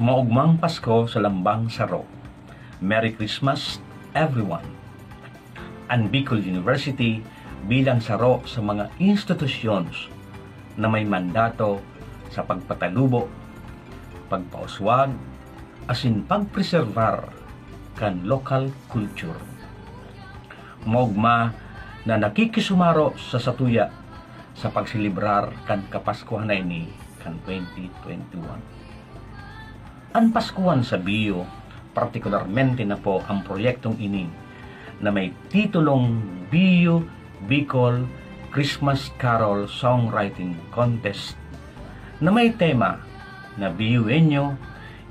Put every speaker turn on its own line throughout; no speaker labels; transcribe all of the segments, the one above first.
Maugmang Pasko sa Lambang Saro. Merry Christmas, everyone! Ang Bicol University bilang saro sa mga institusyons na may mandato sa pagpatalubo, pagpauswag, asin pagpreservar kan local culture. Maugma na nakikisumaro sa satuya sa pagsilibrar kan Kapaskuhan na ini kan 2021. Ang Paskuhan sa Bio, partikularmente na po ang proyektong ini na may titulong Bio Bicol Christmas Carol Songwriting Contest na may tema na Biyuenyo,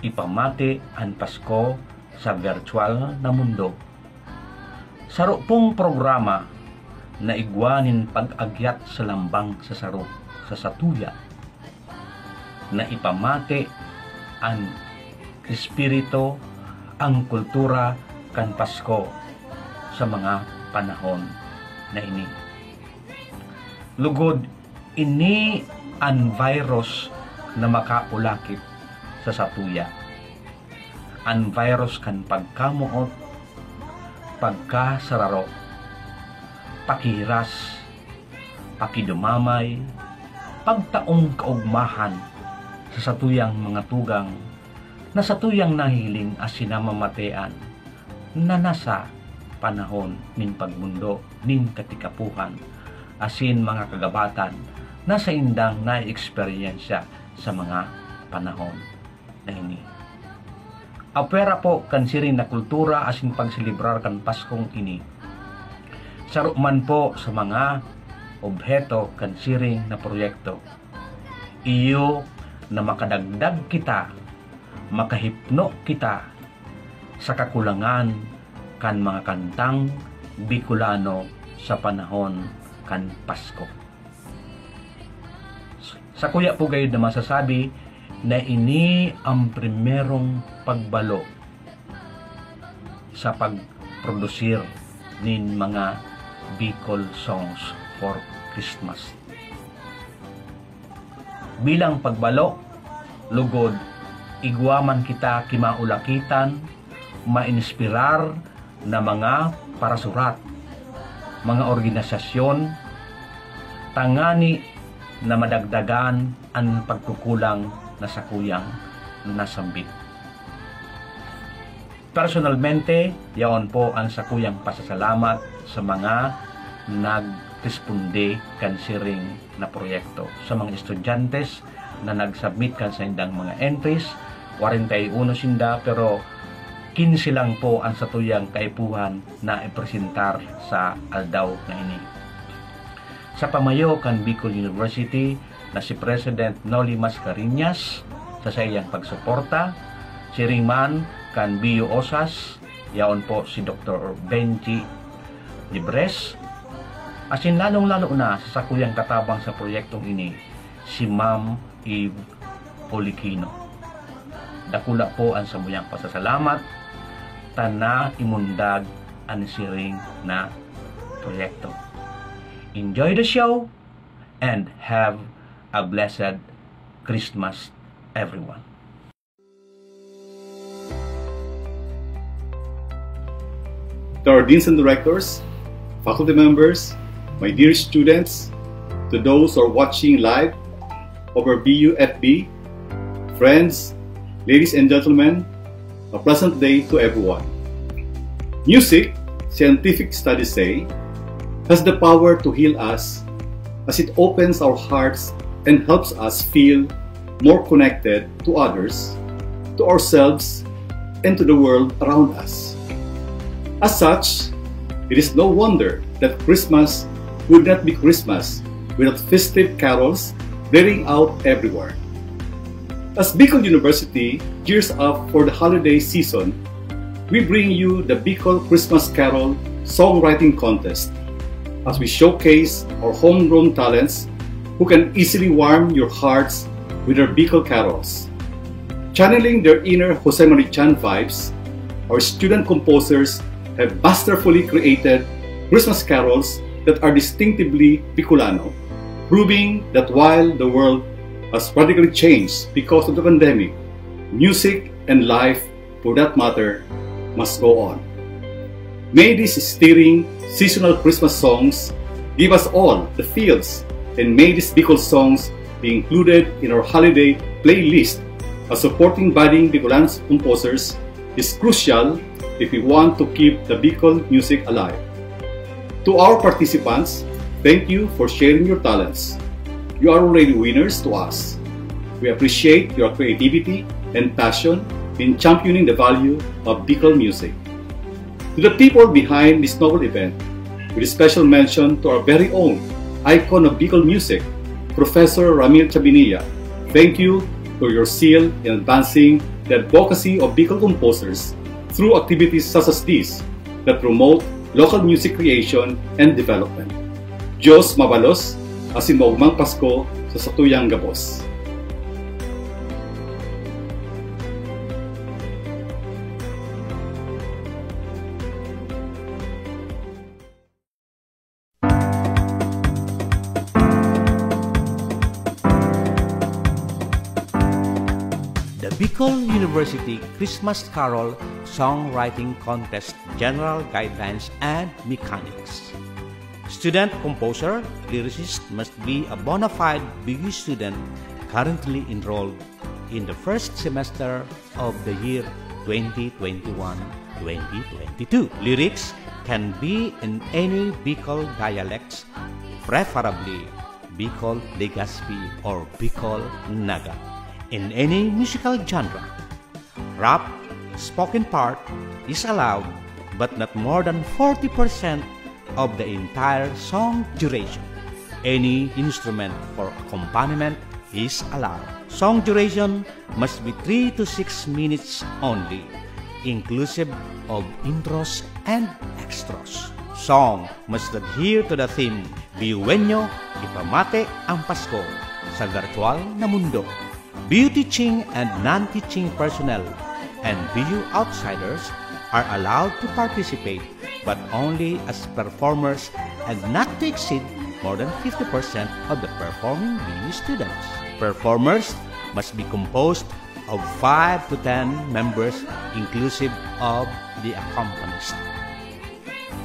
ipamati ang Pasko sa virtual na mundo. Saro pong programa na igwanin pag-agyat sa lambang sa saro sa satuya na ipamati ang espiritu, ang kultura kan Pasko sa mga panahon na ini. Lugod, ini ang virus na makaulakit sa satuya. Ang virus kan pagkamuot, pagkasararo, pakihiras, pakidumamay, pagtaong kaugmahan sa satuyang mga tugang na satuyang nahiling as sinamamatean na nasa panahon nin pagmundo nin katikapuhan asin mga kagabatan na sa indang na-eksperyensya sa mga panahon na ini. Apera po kansirin na kultura asin pagsilibrar kan Paskong ini. Saruman po sa mga obheto kansiring na proyekto. Iyo na makadagdag kita, makahipno kita sa kakulangan kan mga kantang Bicolano sa panahon kan Pasko. Sa kuya po gayon na masasabi na ini ang primerong pagbalo sa pagprodusir nin mga Bicol songs for Christmas. Bilang pagbalo, lugod, igwaman kita kimaulakitan, mainspirar na mga parasurat, mga organisasyon, tangani na madagdagan ang pagkukulang na sakuyang nasambit. Personalmente, yaon po ang sakuyang pasasalamat sa mga nagresponde kan siring na proyekto, sa mga estudyantes na nagsubmit kan sa indang mga entries, 41 sinda pero 15 lang po ang satuyang kaipuhan na ipresentar sa aldaw na ini. Sa pamayo kan Bicol University na si President Noli Mascareñas sa sayang pagsuporta, si Ringman kan Bio Osas, yaon po si Dr. Benji Libres, asin lalong-lalo na sa sakuyang katabang sa proyektong ini, si Ma'am Eve Polikino. Dakula po ang samuyang pasasalamat tana imundag ang siring na proyekto. Enjoy the show and have a blessed Christmas, everyone.
To our deans and directors, faculty members, my dear students, to those who are watching live over BUFB, friends, ladies and gentlemen, a pleasant day to everyone. Music, scientific studies say, has the power to heal us as it opens our hearts and helps us feel more connected to others, to ourselves, and to the world around us. As such, it is no wonder that Christmas would not be Christmas without festive carols blaring out everywhere. As Bicol University gears up for the holiday season, we bring you the Bicol Christmas Carol Songwriting Contest as we showcase our homegrown talents who can easily warm your hearts with their Bicol carols. Channeling their inner Jose Marichan vibes, our student composers have masterfully created Christmas carols that are distinctively Bicolano, proving that while the world has radically changed because of the pandemic, Music and life, for that matter, must go on. May these stirring seasonal Christmas songs give us all the feels, and may these Bicol songs be included in our holiday playlist, as supporting budding Bicolan composers is crucial if we want to keep the Bicol music alive. To our participants, thank you for sharing your talents. You are already winners to us. We appreciate your creativity and passion in championing the value of Bicol music. To the people behind this novel event, with a special mention to our very own icon of Bicol music, Professor Ramil Chabinilla. Thank you for your zeal in advancing the advocacy of Bicol composers through activities such as these that promote local music creation and development. Diyos mabalos, asin maugmang Pasko sa satuyang gabos.
The Bicol University Christmas Carol Songwriting Contest General Guidelines and Mechanics. Student composer, lyricist must be a bona fide BU student currently enrolled in the first semester of the year 2021-2022. Lyrics can be in any Bicol dialects, preferably Bicol Legazpi or Bicol Naga. In any musical genre, rap, spoken part is allowed, but not more than 40% of the entire song duration. Any instrument for accompaniment is allowed. Song duration must be 3 to 6 minutes only, inclusive of intros and extras. Song must adhere to the theme, Biyuwenyo, ipamate ang Pasko sa virtual na mundo. BU teaching and non-teaching personnel and BU outsiders are allowed to participate, but only as performers and not to exceed more than 50% of the performing BU students. Performers must be composed of 5 to 10 members inclusive of the accompanist.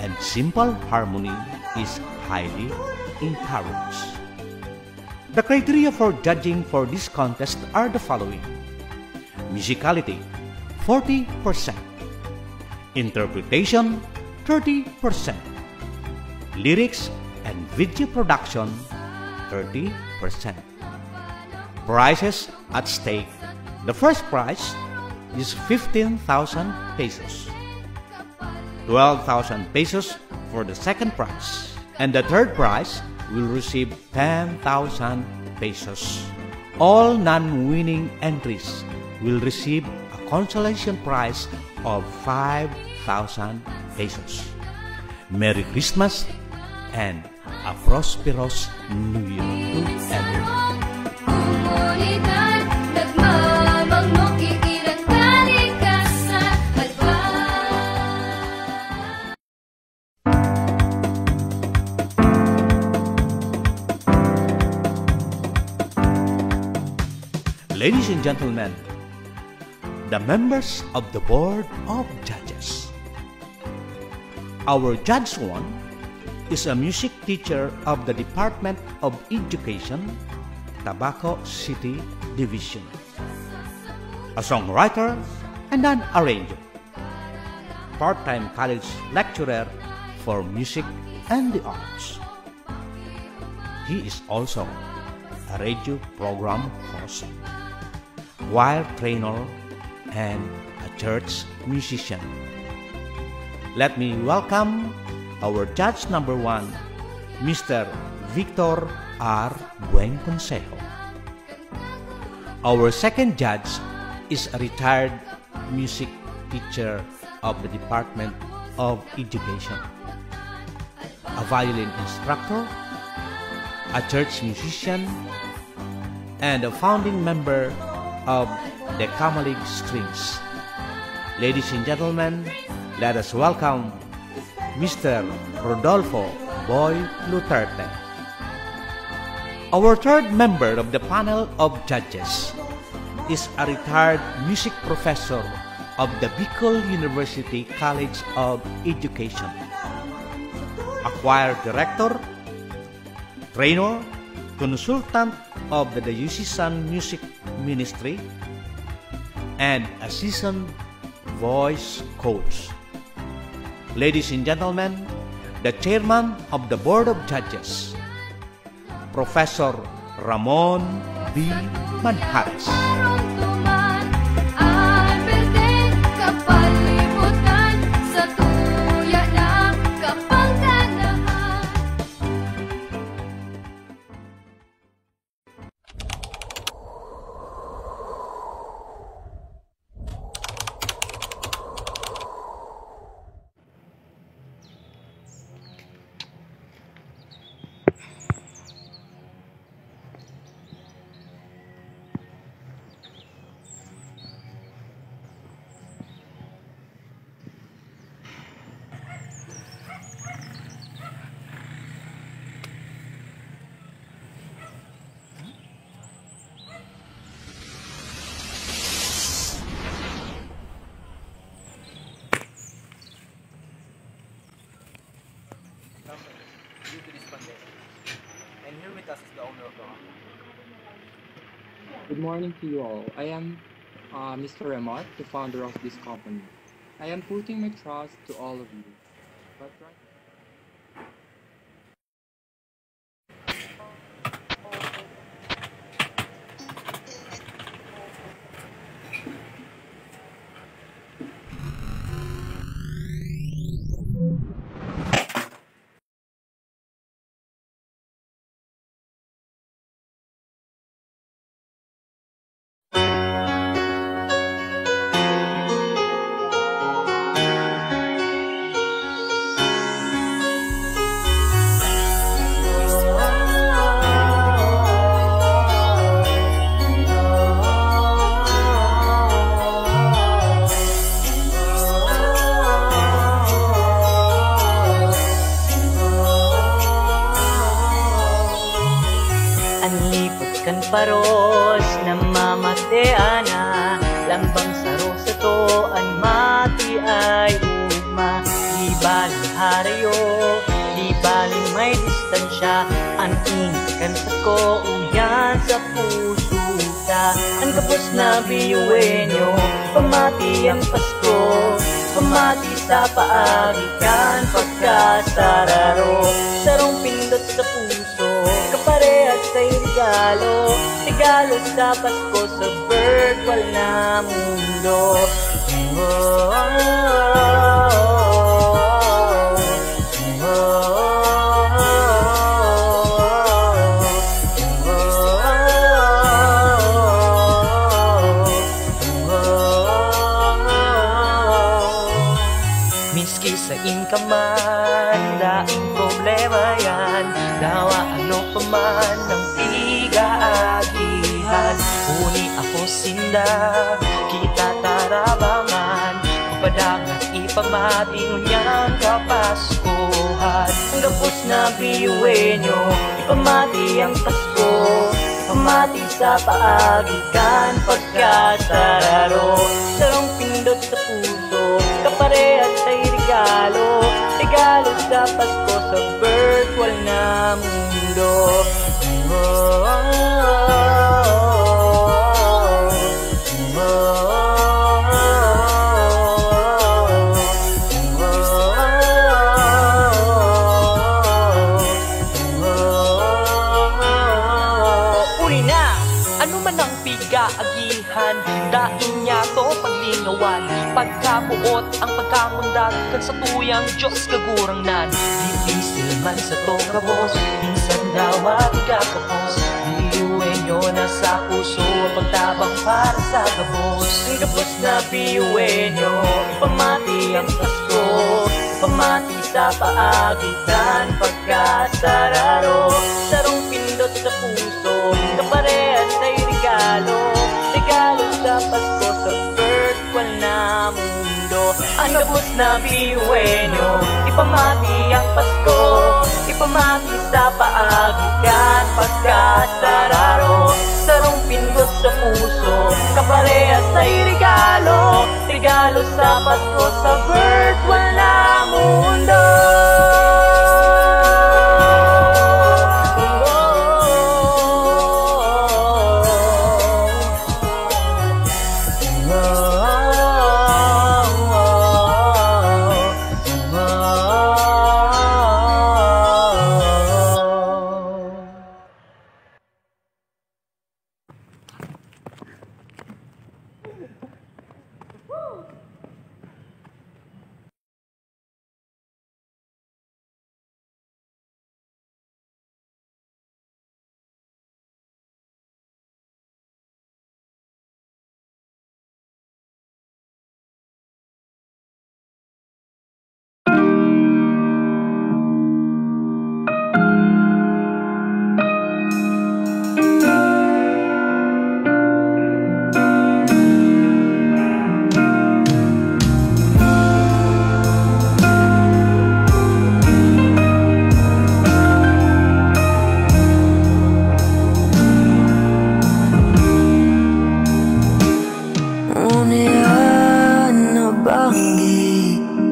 And simple harmony is highly encouraged. The criteria for judging for this contest are the following: musicality, 40%; interpretation, 30%; lyrics and video production, 30%. Prizes at stake. The first prize is 15,000 pesos, 12,000 pesos for the second prize, and the third prize will receive 10,000 pesos. All non-winning entries will receive a consolation prize of 5,000 pesos. Merry Christmas and a prosperous New Year to everyone. Ladies and gentlemen, the members of the Board of Judges. Our Judge 1 is a music teacher of the Department of Education, Tabaco City Division, a songwriter and an arranger, part-time college lecturer for music and the arts. He is also a radio program host, choir trainer, and a church musician. Let me welcome our Judge number 1, Mr. Victor R. Buenconsejo. Our second judge is a retired music teacher of the Department of Education, a violin instructor, a church musician, and a founding member of the Kamalig Strings. Ladies and gentlemen, let us welcome Mr. Rodolfo Boy Luterte. Our third member of the panel of judges
is a retired music professor of the Bicol University College of Education, a choir director, trainer, consultant of the Diocesan Music Ministry, and a seasoned voice coach. Ladies and gentlemen, the chairman of the Board of Judges, Professor Ramon B. Manjares.
Due to this pandemic. And here with us is the owner of the hotel.
Good morning to you all. I am Mr. Remat, the founder of this company. I am putting my trust to all of you. But right
Kan paros na mamateana lambang saro sa to an mati ay ugma di baling harayo di baling may distansya an kan ko uyan sa puso ta ang kapos na biyuwenyo pamati ang Pasko pamati sa paagikan pagkasararo sarong pindot sa puso kaparehas sa regalo regalo sa Pasko sa virtual na mundo. Miski sa inkaman, daing problema yan, dawa ano pa man ng tiga-agihan. Uni ako sinda, kita tarabangan, padagat ipamating niyang kapaskuhan. Ang gapos na biyuwenyo, ipamati ang Pasko, ipamati sa paagikan pagkasararo. Sarong pindot sa puso, kaparehas ay regalo, regalo sa Pasko sa virtual na mundo. Uli na, ano man ang piga-agihan, daing niya to paglingawan, pagkabuot ang pagkamundag kan sa tuyang Diyos kagurangnan. Dipisil man sa to kabos, minsan daw gagapos, biyuin nyo na sa puso ang pagtabang para sa gabos. Ang gabos na biyuin nyo, ipamati ang Pasko, ipamati sa paagitan pagkasararo. Sarong pindot sa puso, kaparehas ay regalo, regalo sa Pasko sa virtual na mundo. Ang gabos na biyuin nyo, ipamati ang Pasko, ipamati sa paagikan pagkasararo. Sarong pindot sa puso, regalo sa Pasko sa birth walang mundo.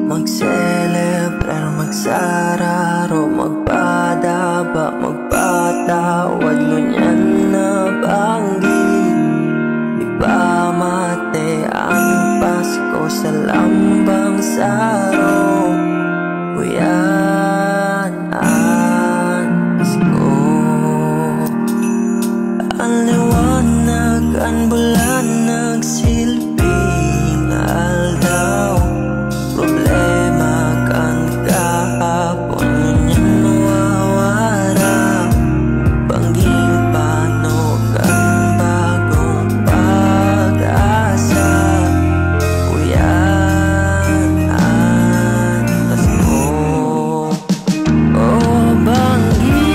Mag-celebrar, magsararo, magpadaba, magpatawad, ngunyan na banggi. Ipamate ang Pasko sa lambang saro. Kuyan ang Pasko. Ang liwanag, ang bulan, nagsilbing aldaw. Problema kan kahapon, ngunyan mawawala. Bangging panog ang bagong pag-asa. Uyan ang Pasko. Oh, banggi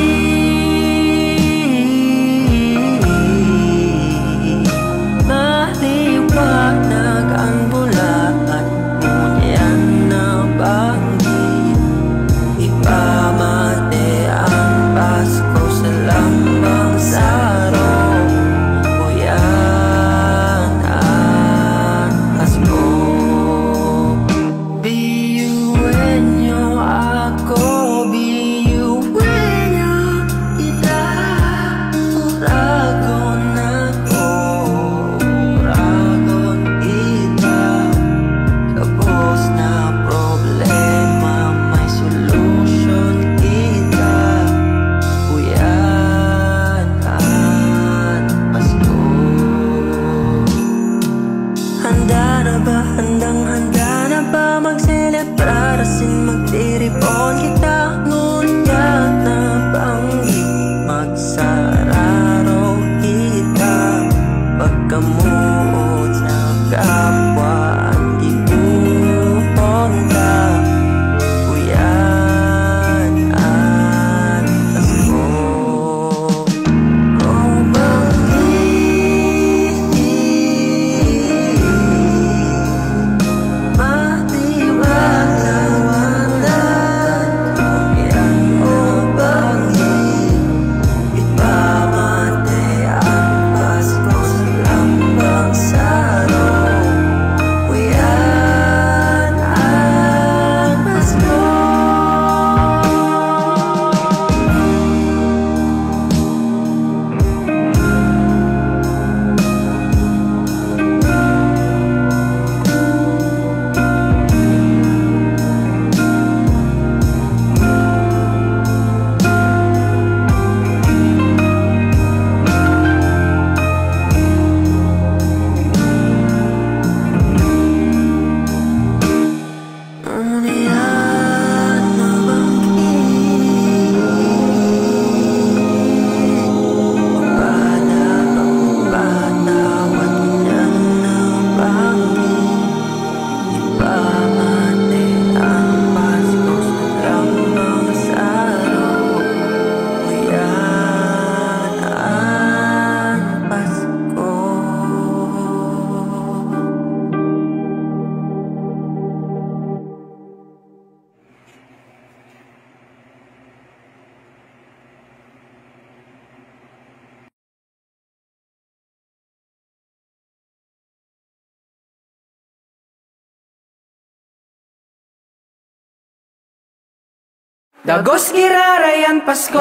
Dagos girarayan Pasko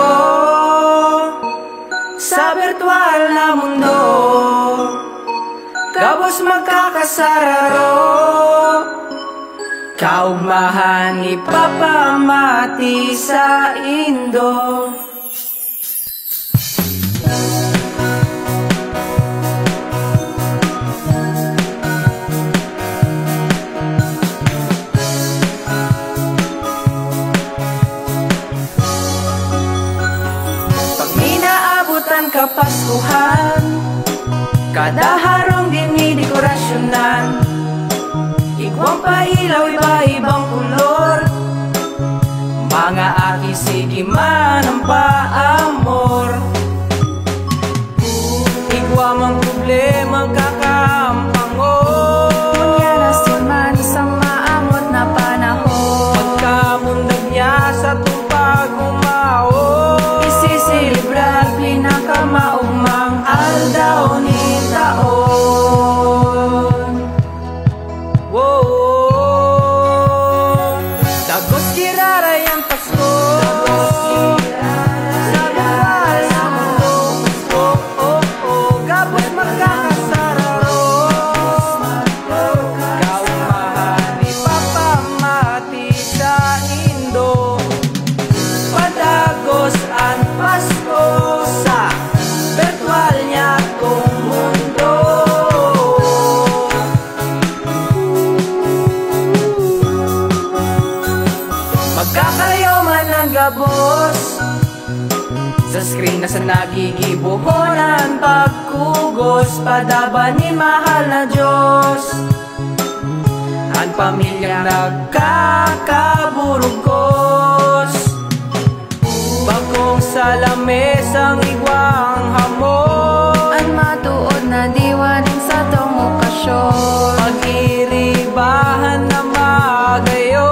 sa virtual na mundo, kabos magkakasararo, kaugmahan ipapamati sa Indo. Kapaskuhan, kada harong dinidekorasyonan, igwang pailaw iba-ibang kulor, mga aki sige man ang paamor. Igwang ang problema kakaampangon, manyanasin man isang maamot na panahon, pagkamundag niya sa tupag umao, isisilibrar pinakamaugmang aldaw ni taon. Whoa, dagos girarayan Pasko sa bawal na mundo, gabos magkakasararo, kaugmahan ipapamati sa Indo. Padagos ang Pasko sa virtual niya kong mundo. Magkakayaw man ang gabos sa screen na sa nagigibuhonan, pagkugos padaba ni mahal na Diyos, ang pamilyang nagkakaburugos. Bagong sa lamesang igwang hamon, ang matuod na diwanin sa tong okasyon, pag-iribahan na magayo,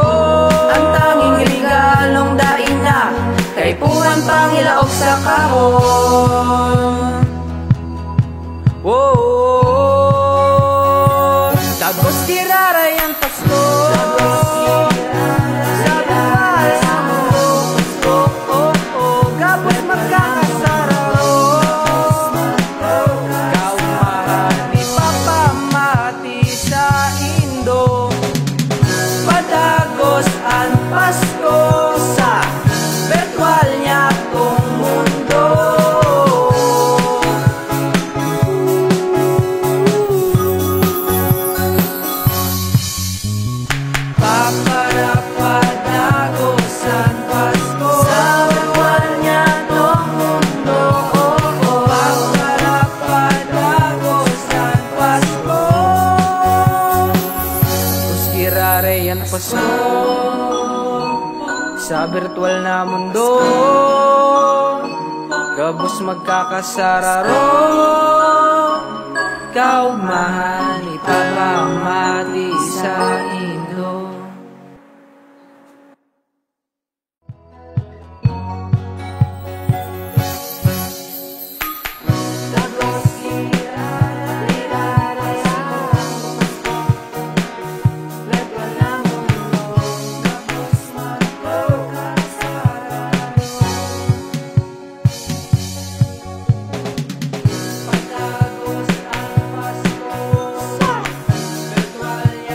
ang tanging regalong daina kay puran pangilaog sa kahon. Whoa, dagos girarayan Pasko sa bawal na mundo, gabos magkakasararo, kaugmahan ipapamati sa Indo. Padagos ang Pasko sa virtual niya kong mundo. Paparapadagos ang Pasko sa virtual niya kong mundo. Paparapadagos ang Pasko, uskirareyan Pasko sa virtual na mundo, gabos magkakasararo, kaugmahan ipapamati sa Indo. Virtual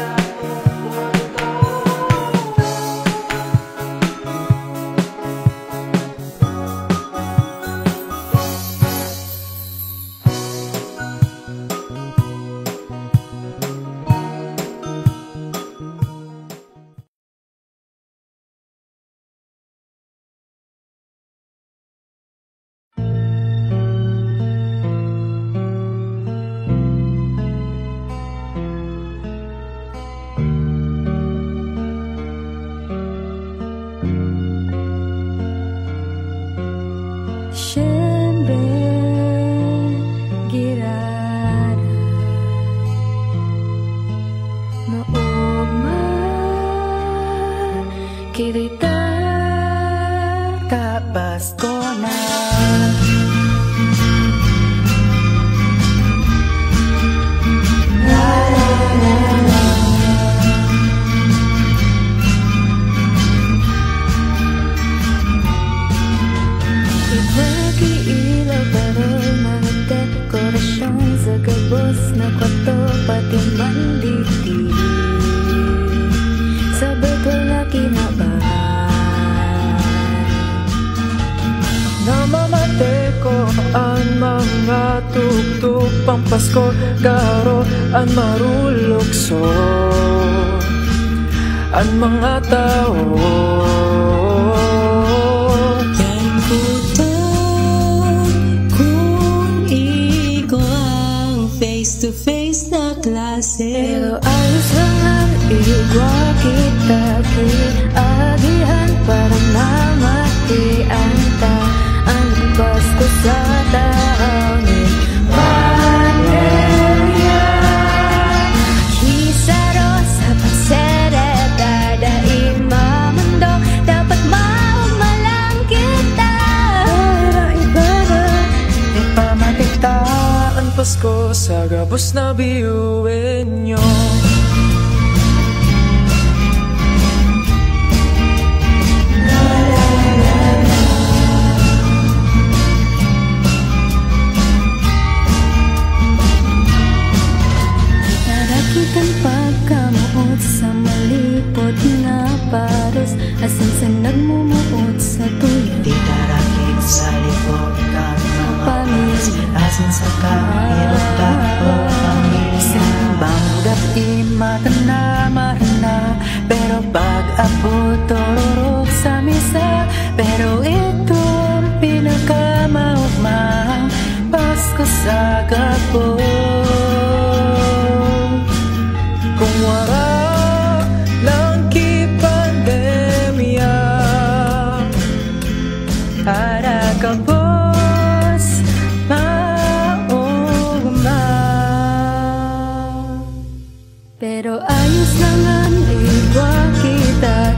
pampasko garo ang marulukso ang mga tao.
To face na klase,
pero ayos lang ang igwa kita agihan para mamatian ta ang Pasko sa taon ni Pandemya. Kisaro sa pagserebra ima mundo dapat maugmalang kita, pero iba na
Ipamatikta ang Pasko sa gabos na biyuin nyo.
Narakitan pagkamuot sa malipot na paros, asan sa nagmumuot sa tuyo.
Di darakit sa lipot ka
Pamis,
asin sa kahirap tapo
Banggap imata na marana, pero pag-abot tururok sa misa. Pero ito ang pinakamaugmang Pasko sa gabos. Kung wala lang ki-pandemya para gabos
pero ayos naman igwa kita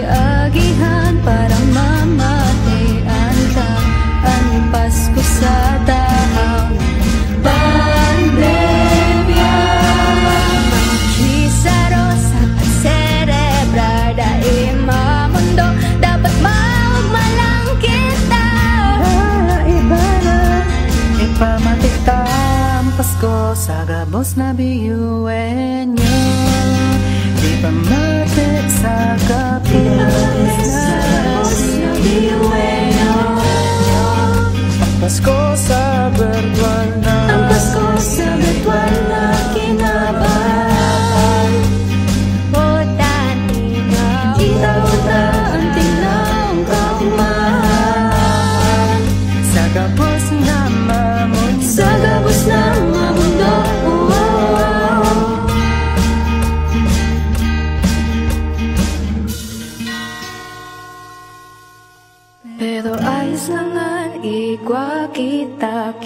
agihan para mamatian ta ang Pasko sa taon pandemya. Kisaro sa pagserebra ima mundo dapat maugmalang kita, iba na
ipamatikta ang Pasko sa gabos na biyuin nyo. Di pa matik sa gabos na biyuin nyo. Ang Pasko sa virtual na,
ang Pasko sa virtual na kinabahan. O dati na kita ang tinang kaumahan
sa gabos na mamundo,
sa gabos na mamundo. Pero ayos lang ang igwa kita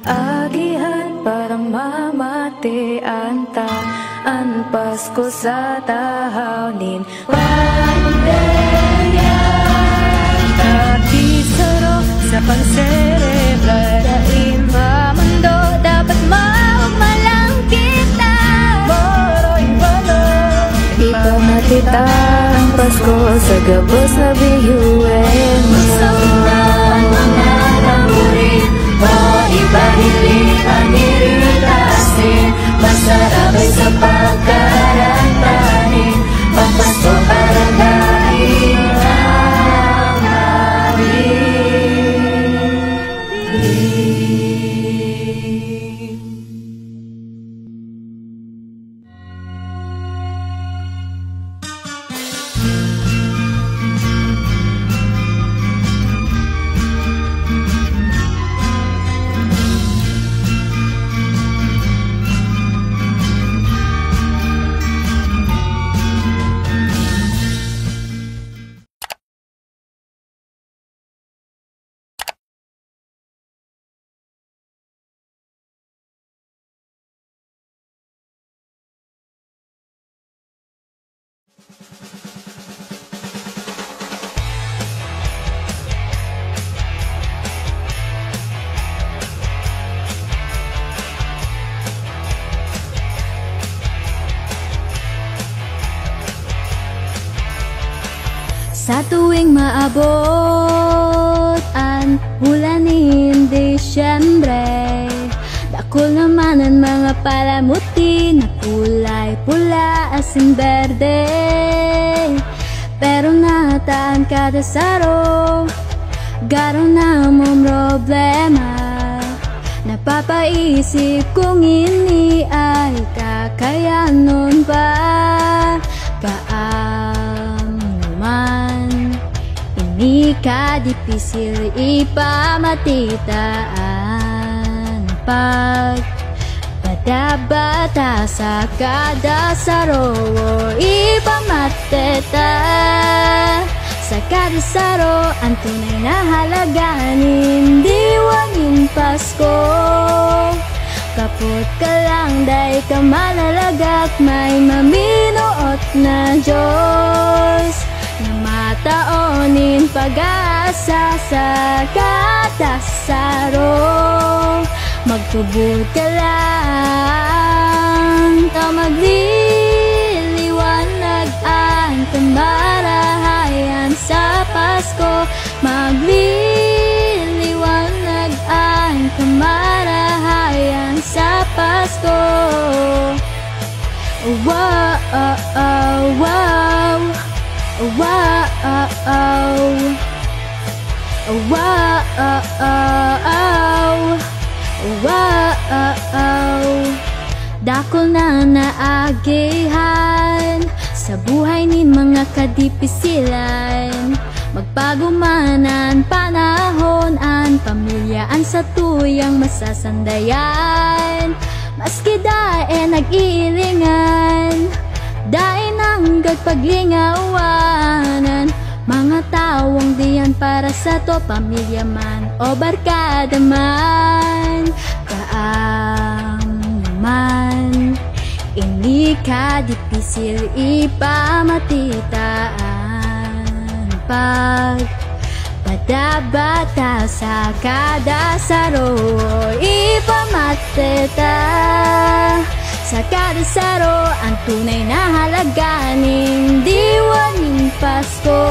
agihan parang mamatian ta ang Pasko sa tahanin pandemya. Nakisaro sa pagserebra ima mundo dapat maugmalang kita,
pero iba na
ipamatita ang Pasko sa gabos na biyuin mo.
Masamtaan mga tamburin o ibahili ang iritasin. Masarap ay sa pagkarantanin, Pampasko para dahil ang
Sa tuwing maabot ang bulan ni Disyembre, dakol naman ang mga palamuti na kulay pula asin berde. Pero nataan kada saro, garo na mong problema, na Napapaisip kung ini ay kakayanon pa. Kaam man ini kadipisil ipamatitaan. Pag bata-bata sa kada saro ipamateta. Sa kada saro ang tunay na halaganin, diwanin Pasko. Kapot ka lang, day ka malalagak, may maminuot na Diyos na mataonin pag-asa sa kada saro. Magtubod ka lang, magliliwanag ang kamarahayan sa Pasko. Magliliwanag ang kamarahayan sa Pasko. Wow, wow, wow, wow, wow. Dakol na naagihan sa buhay ni mga kadipisilan. Magbago man ang panahon, ang pamilyaan sa tuyang masasandayan. Maski dae nag-iilingan, dae nang gagpaglingawanan. Mga tawong diyan para sa to, pamilya man o barkada man. Kaang naman, ini kadipisil ipamatitaan. Pag bata-bata sa kada saro ipamateta. Sa kada saro ang tunay na halaganin, diwanin Pasko.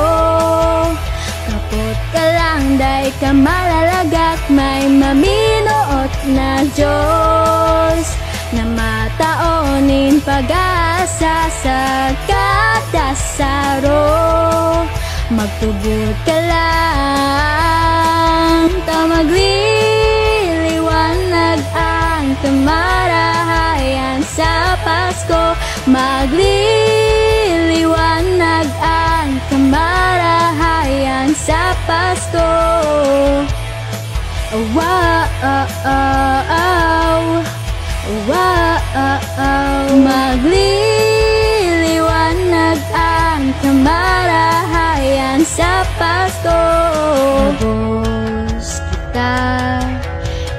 Kapot ka lang, day ka malalagak, may maminuot na Diyos na mataonin pag-asa sa kada saro. Magtubod ka lang, magliliwanag ang kamarahayan sa Pasko. Magliliwanag ang kamarahayan sa Pasko. Wow, wow, magliliwanag ang kamarahayan sa Pasko. Nabos kita,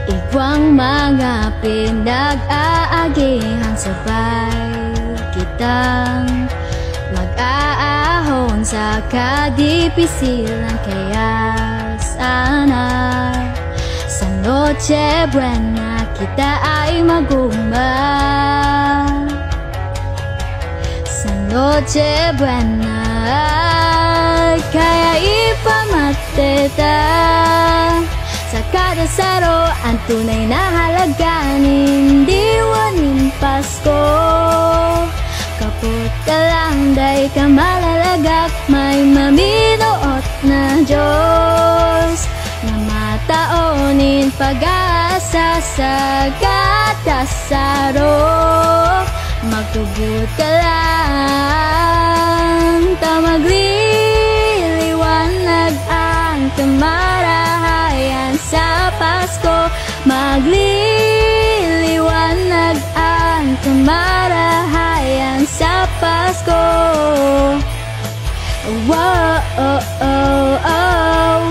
igwang mga pinag-aagihan, sabay kitang mag-aahon sa kadipisilan. Kaya sana sa Noche Buena kita ay magugma. Sa Noche Buena kaya ipamateta. Sa kada saro ang tunay na halaganin, diwanin Pasko. Kapot ka lang, day ka malalagak, may maminuot na Diyos na mataonin pag-asa sa kada saro. Magtubod ka lang, magliliwanag ang kamarahayan sa Pasko. Magliliwanag ang kamarahayan sa Pasko. Wow, oh, oh, oh.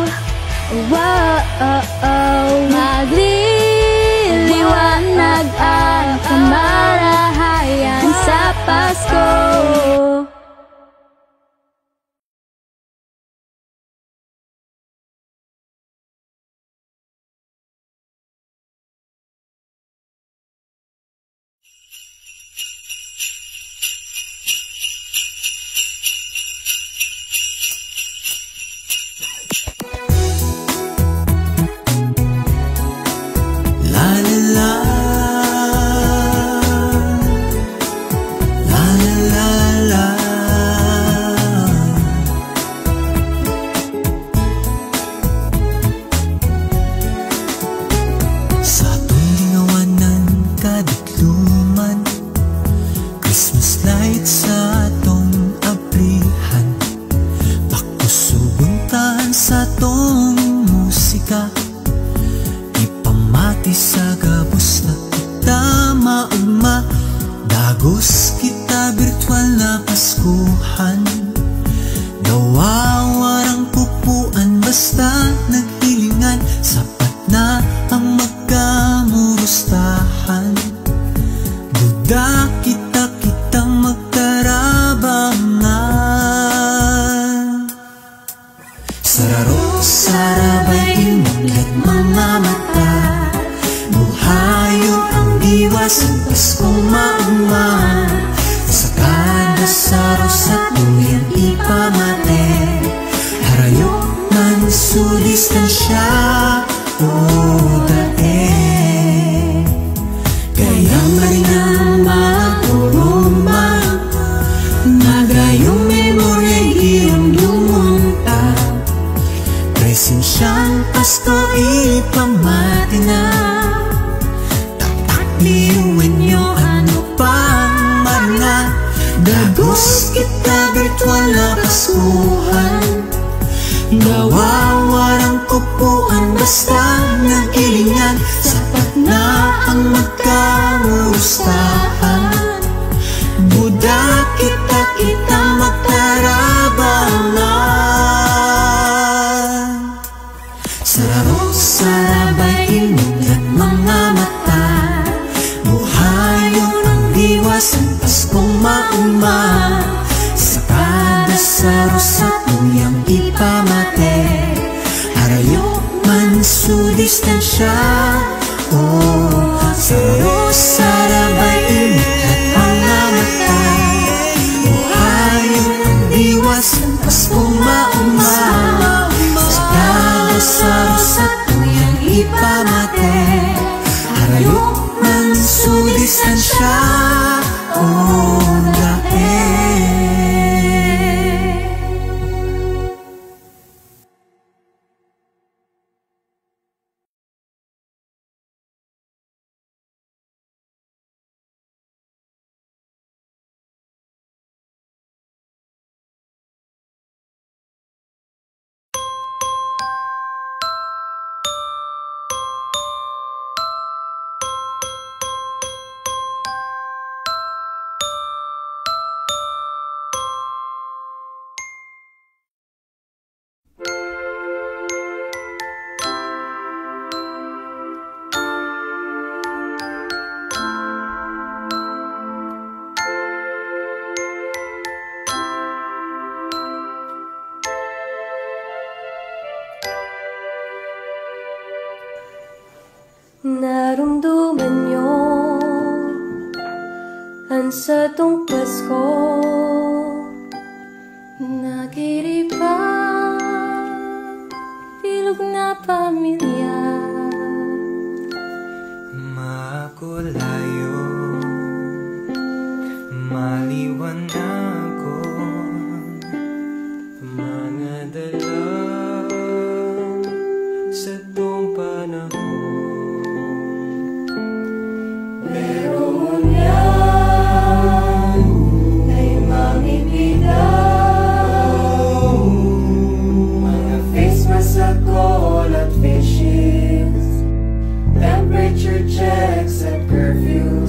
Wow, oh, oh. Magliliwanag ang kamarahayan sa Pasko.
Dagos kita virtual na Paskuhan, nawawarang pupuan basta naghilingan. Sapat na ang magkamurustahan. Duda kita kitang magkarabangan. Sararo sarabay imuglat mga mata. Buhayo ang diwas ang Paskong mauman. Sa kada saro sa tuyang ipamate. Harayo man sudistansya o dae. Kaya marinang maguruma, magrayong memorya'y iyong lumunta. Presensyang Pasko ipamati na. Liyuin nyo ano pang marna. Dagos kita virtual na Paskuhan, nawawarang upuan basta naghilingan. Sapat na ang magkamustahan. Buda kita magkarabangan. Sararo sarabay imuglat mga mata. Diwas ang Paskong mauman. Sa kada saro sa tuyang ipamate. Harayo man sudistansya o saro sarabay imuglat mga mata. Buhayo ang diwas ang Paskong mauman. Sa kada saro sa tuyang ipamate. Harayo man sudistansya o dae.
Narumduman nyo ang sa tong Pasko. Nagiripa bilog na pamilya.
Makulayo maliwanagon mga dala sa tong panahon.
Meron yan ay mamipidaw, mga face mask at cold at faces, temperature checks at curfew.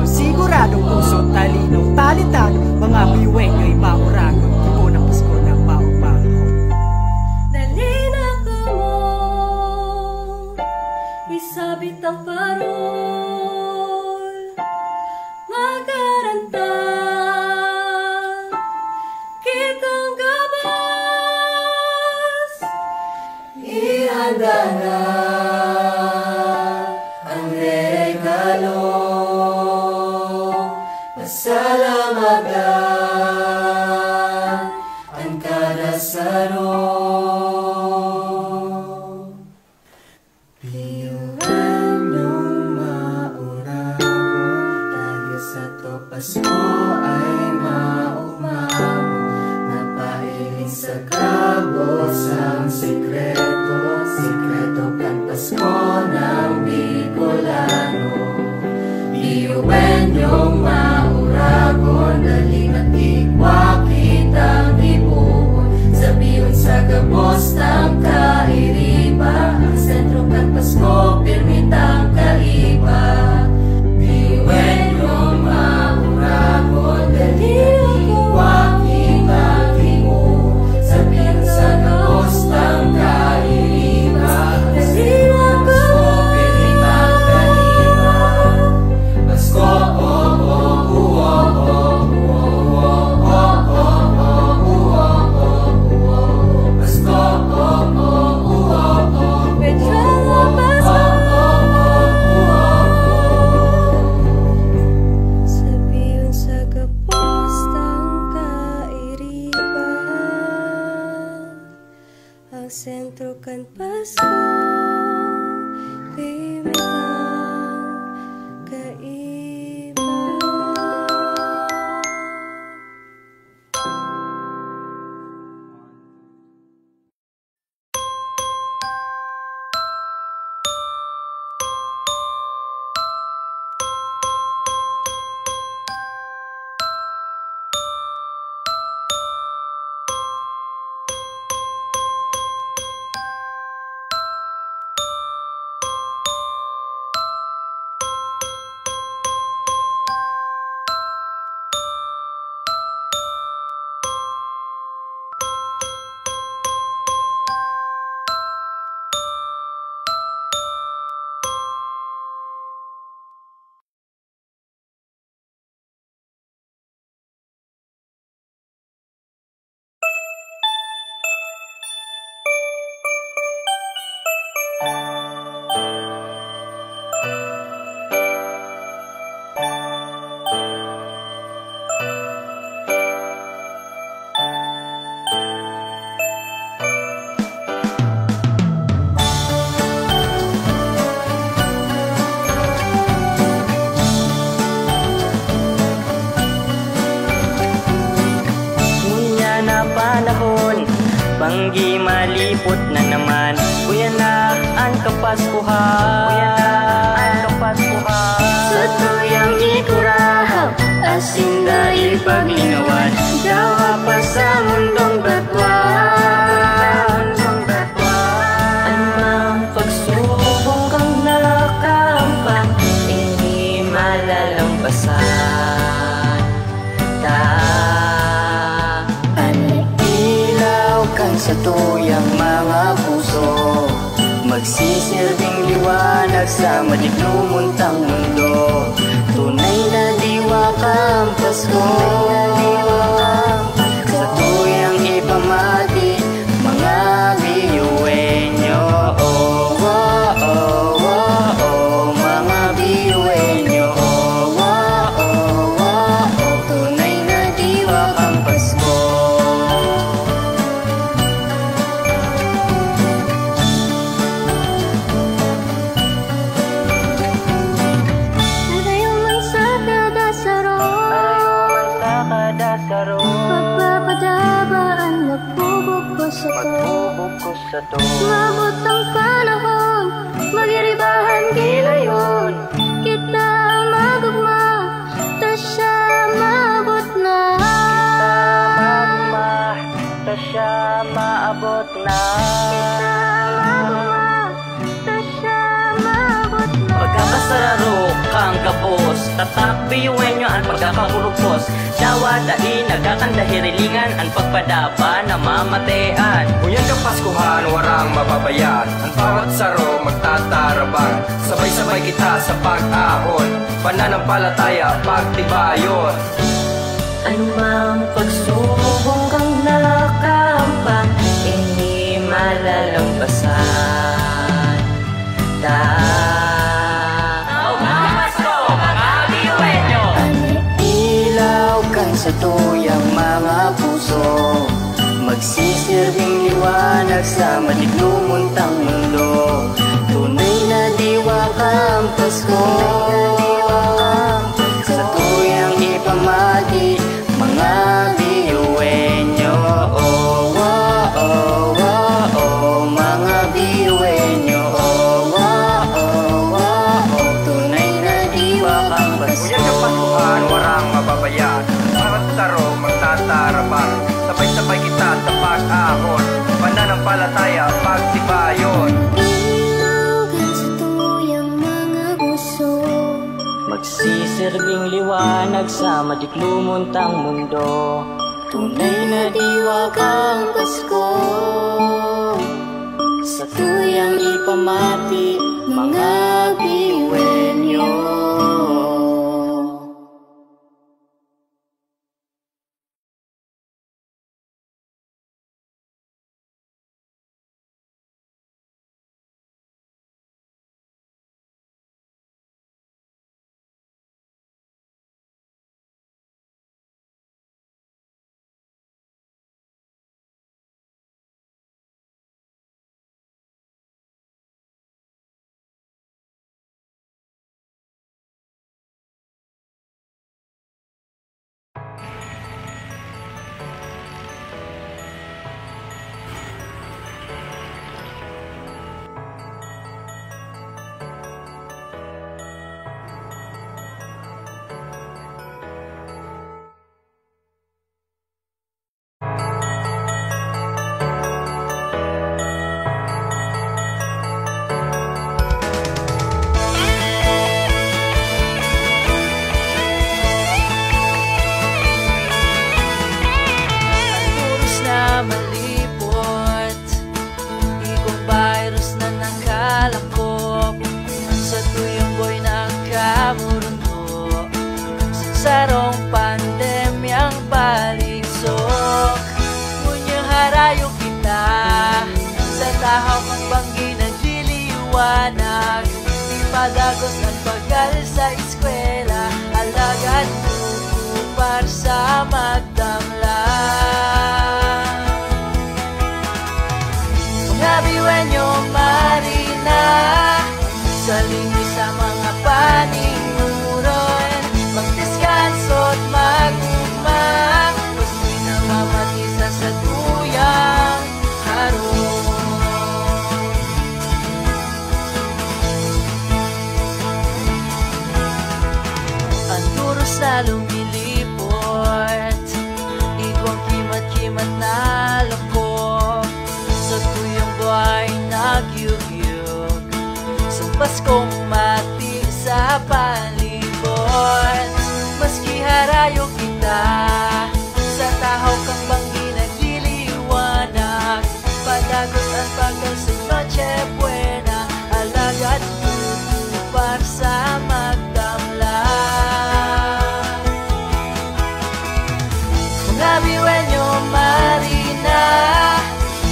Siguradong puso, talino, talentado, mga biyuwenyo'y mauragon, tubo ng Pasko na maumahon.
Dali na ko mo, isabit ang parol, magaranta, kitang gabas, ihanda na ang regalo, pasalamagan ang kada saro. Pasko ay maumamo, napailing sa kabos ang sikreto, sikreto kan Pasko ng Bicolano. Biyuwenyong mauragon, dali na tikwakit ang dibuon, sabiyon sa gabos ng kairiba, ang sentro kan Pasko, pirmitang kaiba. Biyuwenyong mauragon, dali na tikwakit ang dibuon, sabiyon sa gabos ng kairiba, dali na Pasko, pirmitang kaiba. Pasko, oh, oh, oh, oh, oh, oh, oh, oh, oh, Pasko, oh, oh, oh, oh, Petrella Pasko, sabiyon sa gapos ng kairiba, ang sentro kan Pasko, pimitang kaiba.
Banggi malipot na naman, kuya na ang kapaskuhan, kuya na ang kapaskuhan. Sa tuyang ikurahaw, asin dahil paglinawan, dawa pa sa mundong batwan. Anong pagsubok ang nakaambang, hindi malalampasan. Sa tuyang mga puso, magsisilbing liwanag sa madiglumuntang mundo. Tunay na diwa kang Pasko, sa tuyang ipamati mga biyuwenyo. Oh, oh, oh, oh, oh, mga biyuwenyo. Oh, oh, oh, oh, oh, tunay na diwa kang Pasko.
Pagpapadabaan, magbubog ko sa to. Mabot ang panahon, magiribahan gilayon. Kita magugma, tasya maabot na. Tasya maabot na. Kita magugma, tasya maabot na.
Pagkakasararo kang kapos, Batak, biyuwenyo ang pagkakapurupos Jawa, dai, nagkakandahirilingan ang pagpadaba na mamatean.
Kunyan ka Paskuhan, warang mababayan. Ang bawat saro magtatarabang. Sabay-sabay kita sa pag-ahon, pananampalataya, pagtibayon.
Anumang pagsubok kang nakahampan, hindi malalampasan.
Ilaw kan sa tuyang mga puso, magsisilbing liwanag sa madiglumuntang mundo. Tunay na diwak ang Pasko, sa tuyang ipamati mga biyuwenyo. Oh, oh, oh, oh, oh, mga biyuwenyo. Oh, oh, oh, oh, oh, tunay na diwak ang Pasko.
Kunyan ka Paskuhan, warang mababayan. Bawat saro magtatarabang. Sabay-sabay kita sa pag-ahon, pananampalataya, pagtibayon.
Magsisilbing liwanag sa madiglumuntang mundo. Tunay na diwak ang Pasko, sa tuyang ipamati mga biyuwenyo.
Sarong pandemyang baliksok, ngunyang harayo kita sa tahaw kang banggi ng diliwanag. Di padagos ang pagkal sa eskwela, alagad para sa magdamlang. Mga biwenyo marina, sa lingwi sa mga paninguron, magdiskanso't mag-umang, gusto'y namamatisa sa tuyang haron. Ang duros na lumilipot, igwang kimat-kimat na loko, sa tuyang buhay nagyugyug, sa Paskong mati sa palibot. Maski harayo kita sa tahaw kang banggi nagdiliwanag, padagos ang pagkal sa Noche Buena, alagad para sa magdamlang. Mga biwenyo marina,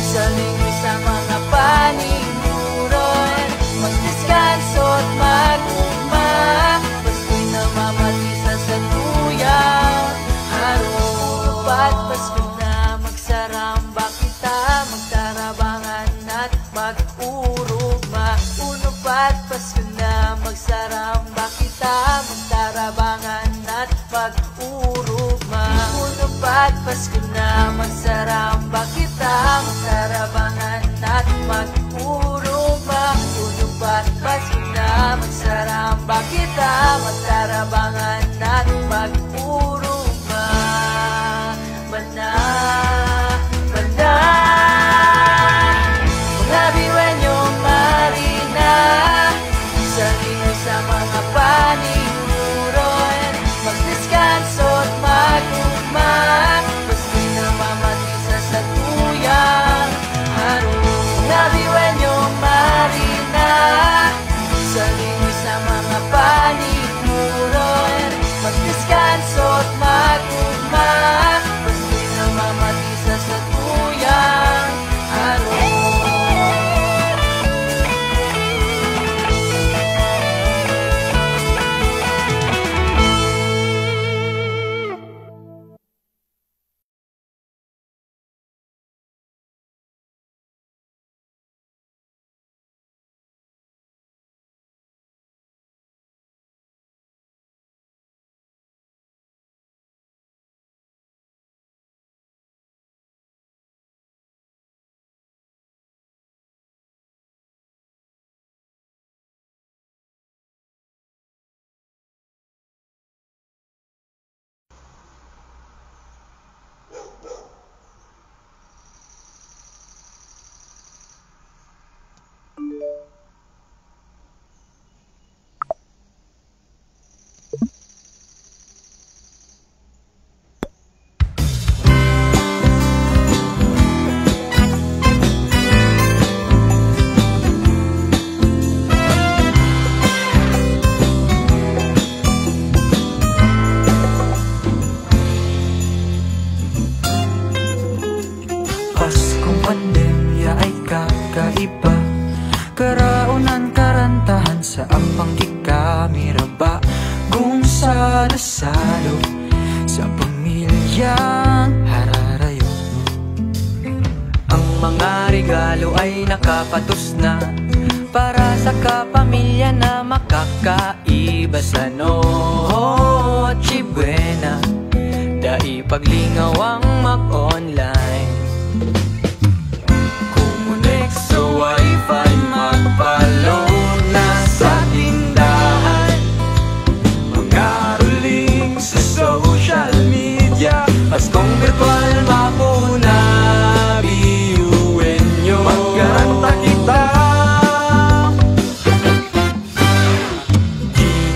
sa lingwi sa mga paninguron, magdiskanso't mag-umang, basto'y namamatisa sa tuyang haron. Pasko na magsaramba kita, magtarabangan at mag-urugma. Unupat Pasko na magsaramba kita, magtarabangan at mag-urugma. Unupat Pasko na magsaramba kita, magtarabangan at mag-urugma. Unupat Pasko na magsaramba kita, magtarabangan at mag-urugma. Mana, mana, mga biwenyo marina, sa lingwi sa mga paninguron, sumasalo sa pamilyang hararayo. Ang mga regalo ay nakapatos na para sa kapamilya na makakaiba sa Noche Buena. Dai paglingaw ang mag-online, kumunik sa wifi, magpa-load na sa tindahan, mga ruling sa social media, Paskong virtual mapuna, biyuin nyo, magkaranta kita.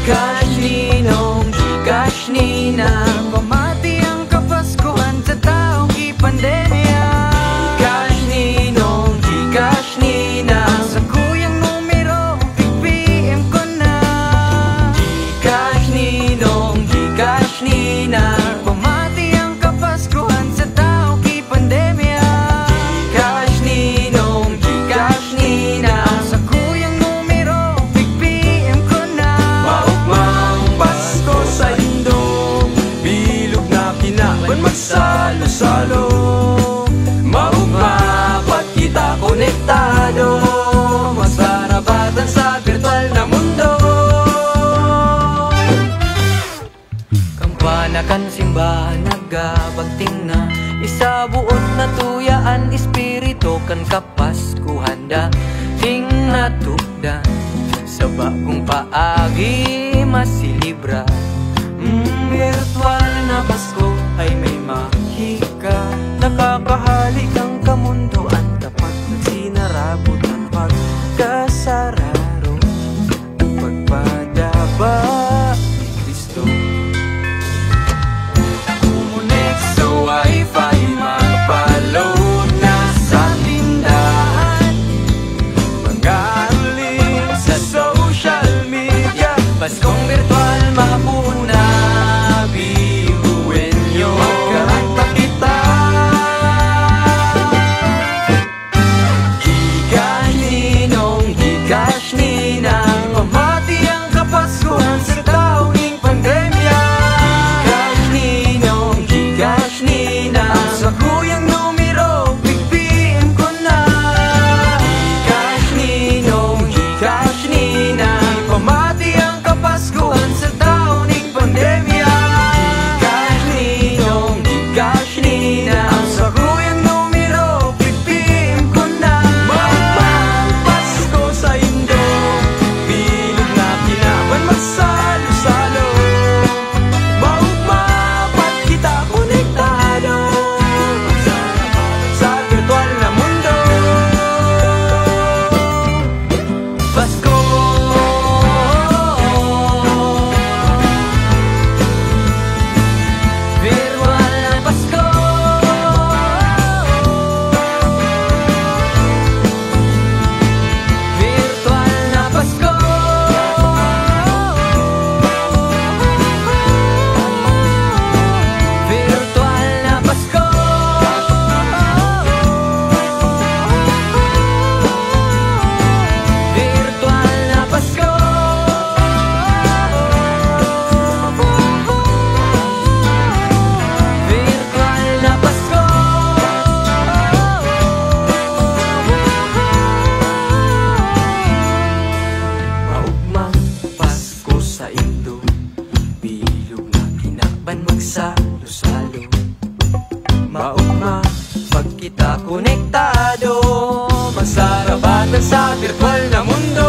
Gcash ninong, Gcash ninang, pamati ang kapaskuhan sa taong ipandemya. Gcash ninong, Gcash ninang, sa kuyang numero, pig-PM ko na. Gcash ninong, Gcash ninang, pamati ang kapaskuhan sa taong ipandemya. Gcash ninong, Gcash ninang, sa kuyang numero, pig-PM ko na. Maugmang Pasko sa Indo, bilog na kinaban magsalo-salo. Maugma, ba't kita konektado? Masarapatan sa virtual na mundo. Kampanakan simbahan nagabagting na, isabuot na tuyaan, espiritu kan kapaskuhan da ting natugdan. Sa bagong paagi masilibra, virtual na Pasko ay may mahika. Nakakahalik ang kamunduan kapag nagsinarabot ang pagkasararo at pagpadaba ni Kristo. Kumunik sa wifi, magpa-load na sa tindahan, mag-aruling sa social media, Paskong virtual mapuna, biyuin nyo, magkaranta kita. Gcash ninong, Gcash ninang, pamati ang kapaskuhan sa taong pandemya. Gcash ninong, Gcash ninang, sa kuyang numero, pig-PM ko na. Gcash ninong, Gcash ninang, pamati ang kapaskuhan sa taong pandemya. Gcash ninong, Gcash ninang, sa kuyang numero, pig-PM ko na. Magmang Pasko sa Indo, bilog na kinaban magsalo-salo. Maugma, ba't kita konektado? Magsarapatan sa virtual na mundo. Pasko, virtual na Pasko. Virtual na Pasko. Virtual na Pasko. Virtual na Pasko. Virtual na Pasko. Maugmang Pasko sa Indo, bilog na kinaban magsalo-salo. Maugma, pag kita konektado, masarapatan sa virtual na mundo.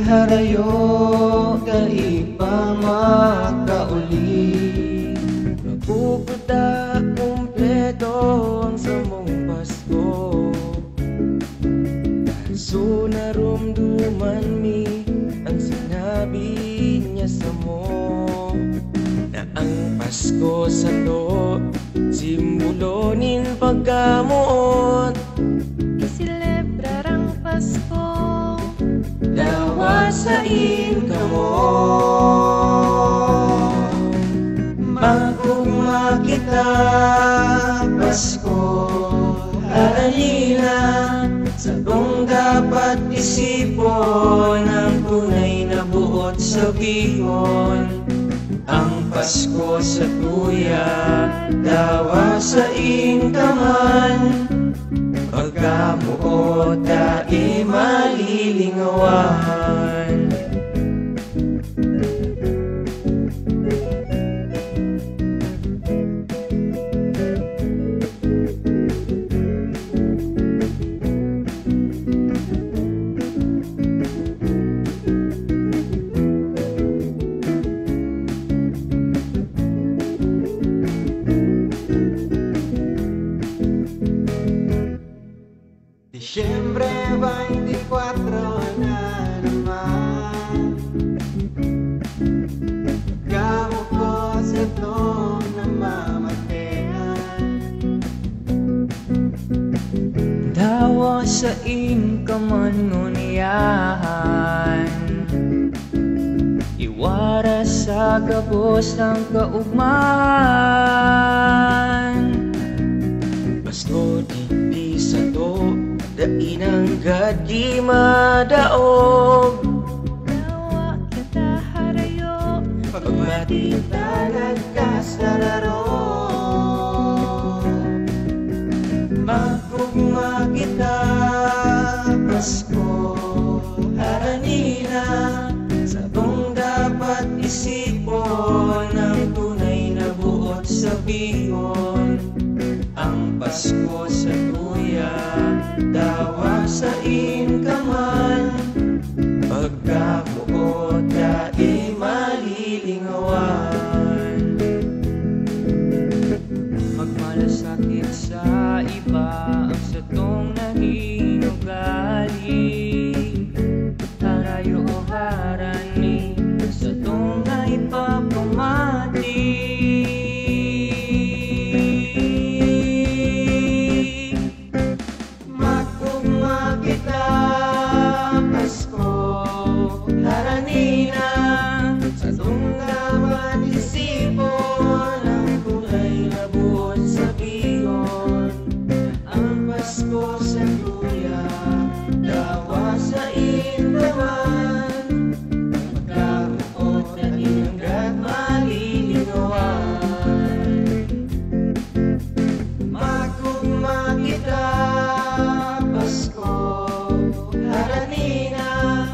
harayo kaipa makauli. Mapuputa kumpleto ang samong Pasko. So narumduman mi ang sinabi niya sa mo, na ang Pasko sa to simbolonin pagkamuot.
Iselebrar ang Pasko,
dawasain ka mo. Magugma kita Pasko, aralina sa kung dapat isipon ang tunay na buot sa bihon. Ang Pasko sa tuya, dawasain ka man. Pagkamuot dai malilingawan. Disyembre 24 na naman, pagkamo ko sa itong namamatean. Dawasain ka man ngunyahan, iwara sa gabos ng kaugman. Pasko di sa to, dainang gadi madaog.
dawa kita harayo,
Pagmatita nagkasararo. Magugma kita Pasko, haranina sa kung dapat isipon ang tunay na buot sa bihon. Ang Pasko sa tuya, dawasain ka man. Pagkamuot dai malilingawan. Magmalasakit sa iba ang satong nahinugali. Harayo o harani sa tong naipapamati. Magugma kita Pasko, haranina sa tong dapat isipon ang tunay na buot sa bihon. Ang Pasko sa tuya, dawasain ka man. Pagkamuot na inanggat malilingawan. Magugma kita Pasko, haranina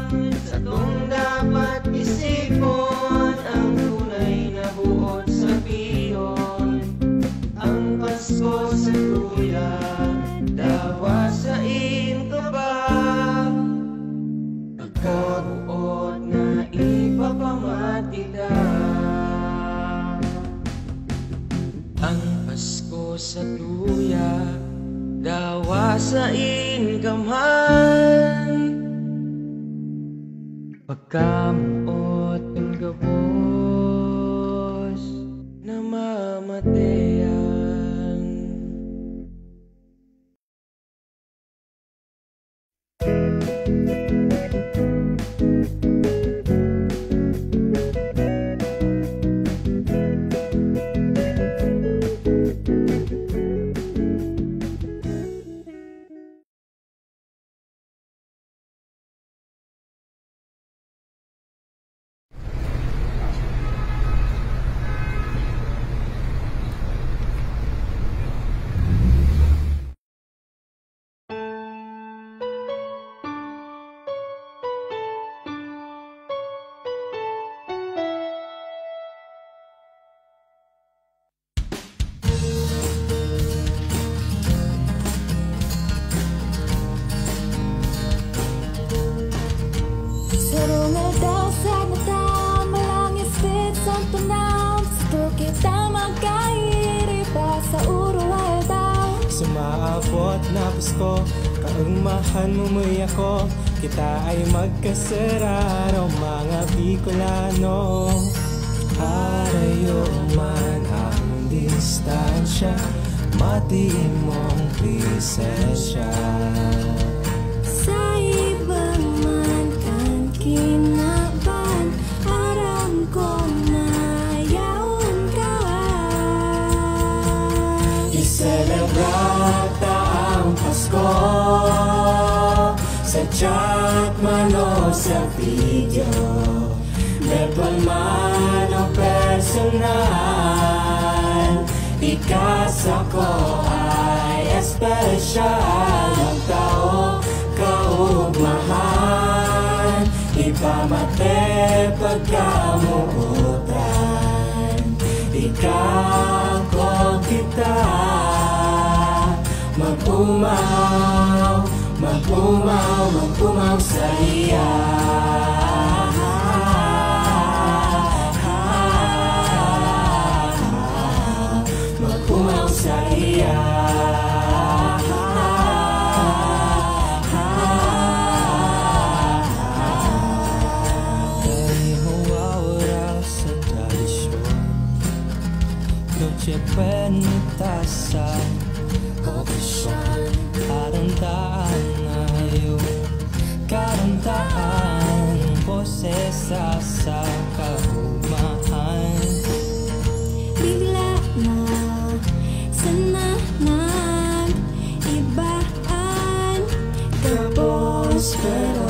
sa kung dapat isipon ang tunay na buot sa bihon. Ang Pasko sa tuya, dawasain ka ba? Pagkabuot na ipapamatida. Ang Pasko sa tuya, dawasain ka man. Pagkamuot ng gabos na mamatean.
buot na Pasko, kaugmahan mo may ako, kita ay magkasararo mga Bicolano. Arayo man ang distansya, matiin mong presensya.
Sa ibang man kan kinaban, aram ko na yaon ka.
Iselebrata ang Pasko, sa chat man o sa video, virtual man o personal, ikasa ko ay espesyal. Ang tao kaugmahan, ipamate pagkamuutan, ikaw ko kita, mag-umaw, mag-umaw, mag-umaw sa iya. Mag-umaw sa iya. Noche Buena sa okasyon, karantaan ngayon, karantaan posesa sa kahumahan.
Bigla na sanahan, ibaan, tapos pero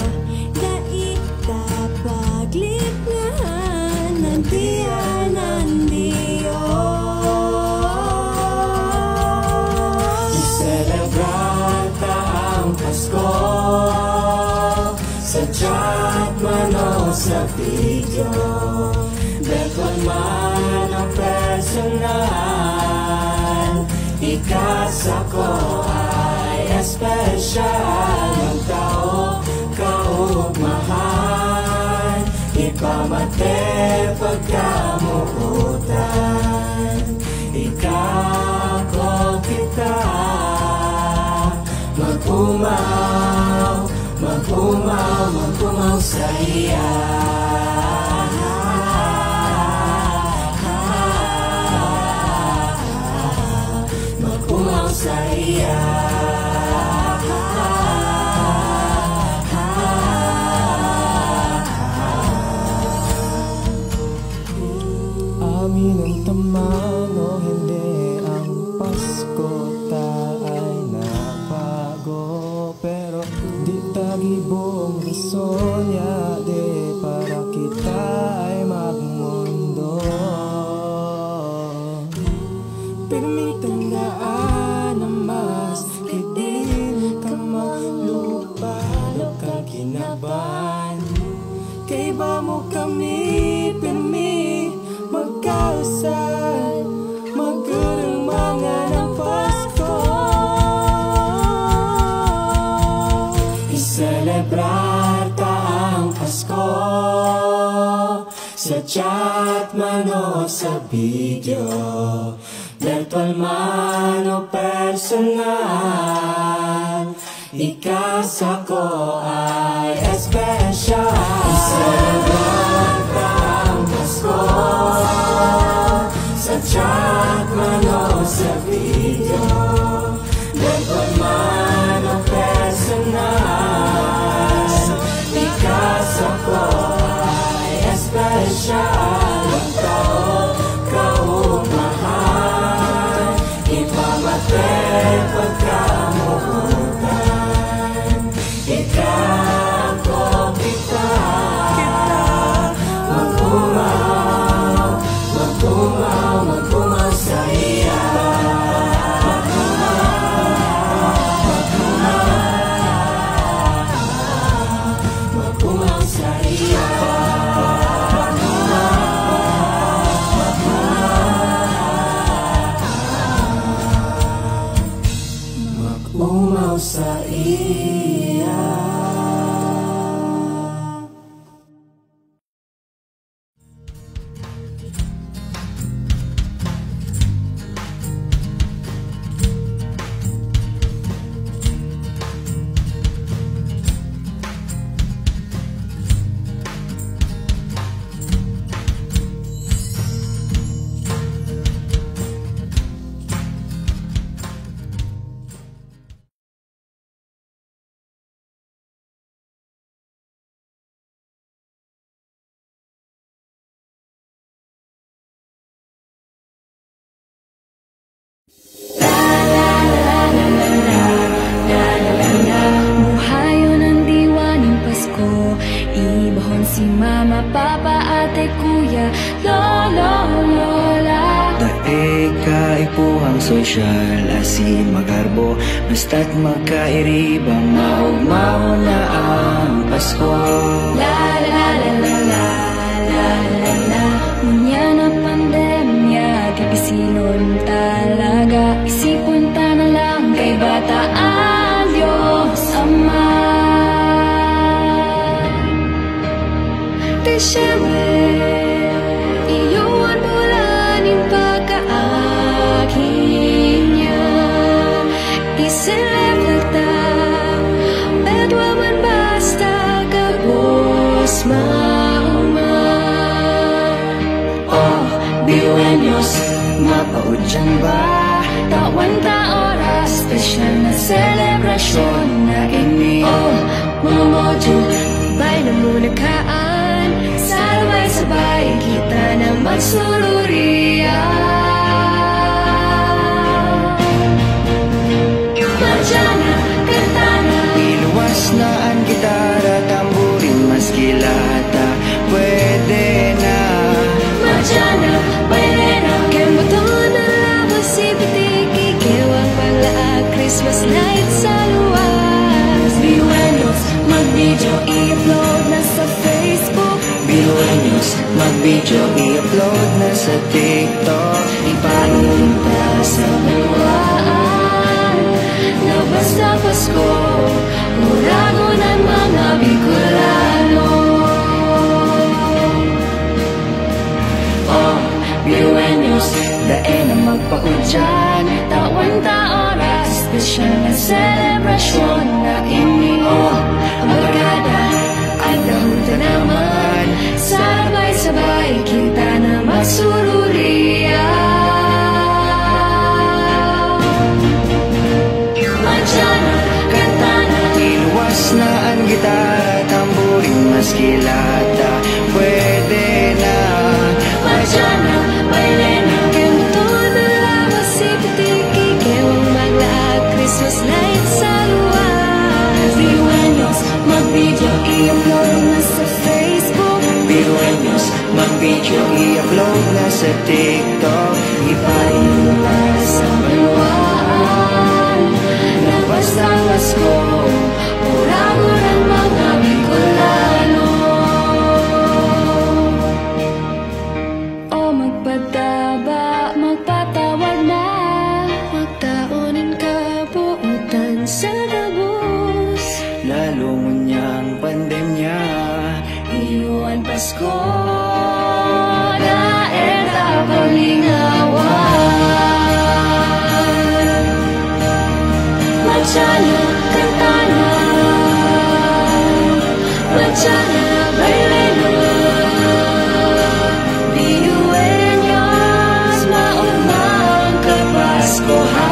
daita pagliknahan, nandiyan, nandiyo.
Iselebrata ang Pasko, sa chat man o sa video, virtual man o personal, ikasa ko ay espesyal. Ang tao kaugmahan, ipamate pagkamuutan, ikaw ko kita, mag-umaw, mag-umaw, mag-umaw sa iya. Mag-umaw sa iya. Amin ang taman o hindi, ang Pasko ta ay nabago, pero di tagibong rason ya de para kita ay magmundo. Permitandaan na mas kitin ka maglupalo kang kinaban, kay ba mo kami permi magkausal, magkurang mga ng Pasko. Iselebrar ta ang Pasko, sa chat man o sa video, virtual man o personal, ikasa ko ay espesyal. Iselebrar ta ang Pasko, sa chat man o sa video, virtual man o personal, ikasa ko ay espesyal. Ang tao kaugmahan, ipamate pagkamuutan, ikaw ko kita, mag-umaw, mag-umaw, mag-umaw sa iya. Mag-umaw sa iya. Mag-umaw
panahon si mama, papa, ate, kuya, lolo, lola.
Daig kaipuhang sosyal, asin magarbo, basta't magkairiba, maugmaw na ang Pasko.
La la la la la la la la. Unya na pandemya, tipisilon talaga. Isipon ta na lang kay bataan, Diyos Ama. Desyembre, iyuan mulanin pagkaakin niya. Iselebra ta, bedwa man basta kapos mauma.
Oh, biwenyos, mapaudyan ba?
Tawan ta oras, special na selebrasyon na ini. Oh, mga module, bay na mulakaan, sabay-sabay kita na magsururiya. Marjana, kantana,
iluwas na ang gitara, tamburin, maskilata, pwede na.
Marjana, bailena, kemoton na labos si Pitiki, kewang pala Christmas night sa luwas. Biwenos, mag-video, i-upload na sa Facebook.
Biwenos, mag-video, i-upload na sa TikTok.
Ipailin ta sa maluwaan na basta Pasko, urago ng mga Bicolano.
Oh, biwenos,
dae na magpaudyan, tawan ta oras, special na selebrasyon na ini. Oh, magkada at dahunta naman, sabay-sabay kita na magsururiya. Manjana, kantana,
iluwas na ang gitara, tamburin, maskilata, pwede na.
Manjana, bailena, kemoton na labas si Pitiki, kewang maglaag Christmas night sa luwas. Biwenos, mag-video, i-upload na sa Facebook.
Biwenos, mag-video, i-upload na sa TikTok.
Ipailin na sa maluwaan na basta Pasko, urago ng mga Bicolano. O magpadaba, magpatawag na, magtaonin kabuutan sa gabos.
Lalo ngunyang pandemya,
iyuan Pasko na eta palingawan. Marjana, kantana, marjana, bailena, biuenyos, maugmang kapaskohan.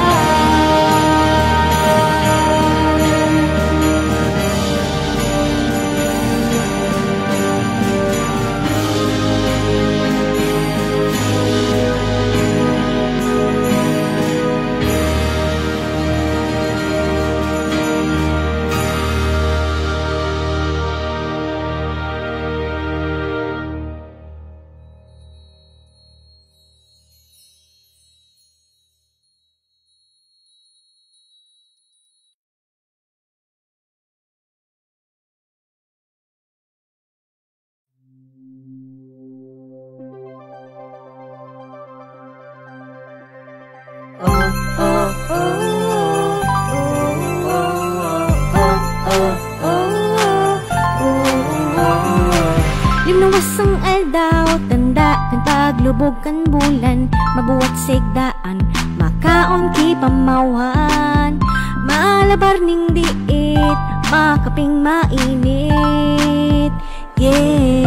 Linuwasang aldaw, tanda kan paglubog kan bulan, mabuwat sigdaan, makaon ki pamawhan, malabar ning diit, makaping mainit. Yeah.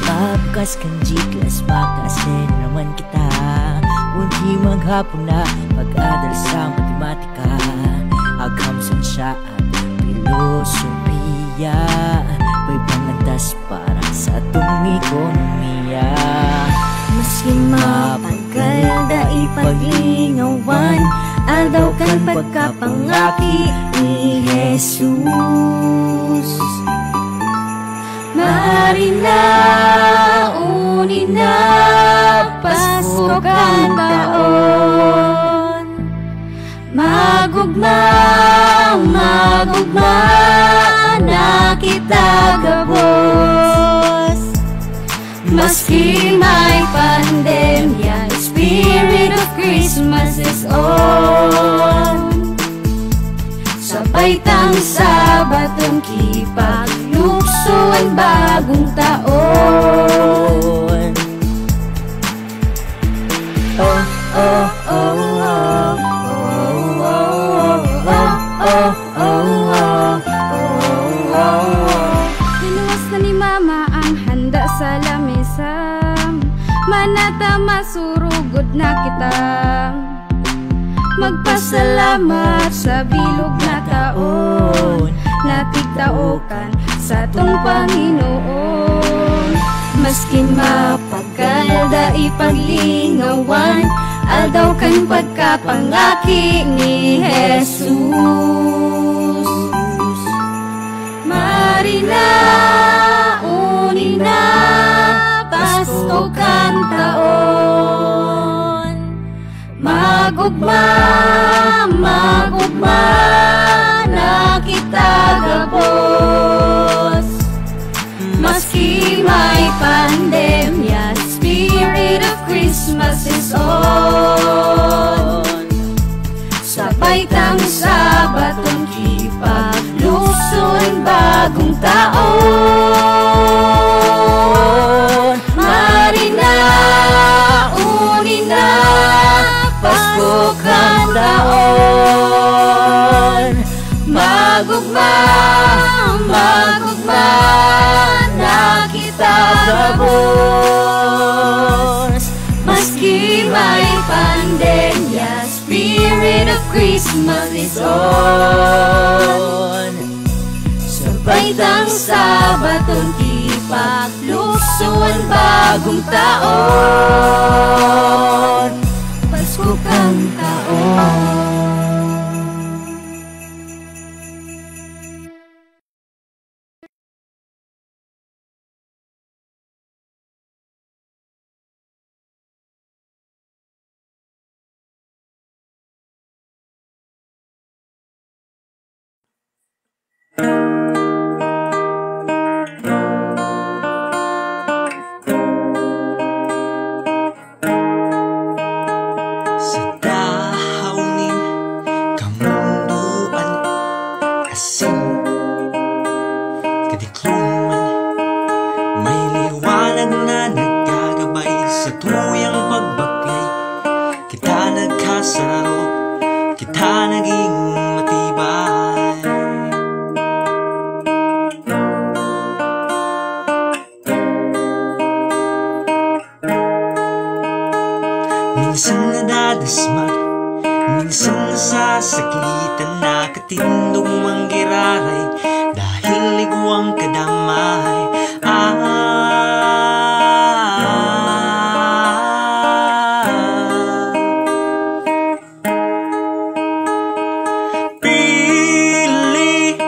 Pagbukas kan G-class, makasin naman kita. Unti maghapon na, pag-adal sa matematika, aghamsan siya at filosofiya, may panlantas para sa atong ekonomiya.
Maski mapangkal da ipaglingawan, aldaw kan pagkapangaki ni Jesus. Marina, unina, Pasko kang taon. Magugma, magugma na kita gabos. Maski may pandemya, spirit of Christmas is on. Sabay tang Sabatong kipaglukso ang bagong taon. Oh, oh, oh, oh. Niluwas na ni Mama ang handa sa lamesa, manata masurugod na kita. Magpasalamat sa bilog na taon, natigtaokan sa tong Panginoon. Maskin mapagkalda ipaglingawan, aldaw kan pagkapangaki ni Jesus. Marina, unina, Pasko kang taon. Magugma, magugma na kita gabos. Maski may pandemya, spirit of Christmas is on. Sabay tang Sabatong kipagluson bagong taon. Marina, unina, Pasko kang taon. Magugma, magugma na kita gabos. Maski may pandemya, spirit of Christmas is on. Sabay tang Sabatong kipaglukson bagong taon. Pasko kang taon.
Minsan nadadasmag, minsan nasasakitan, nakatindong manggiraray dahil liguang kadamay.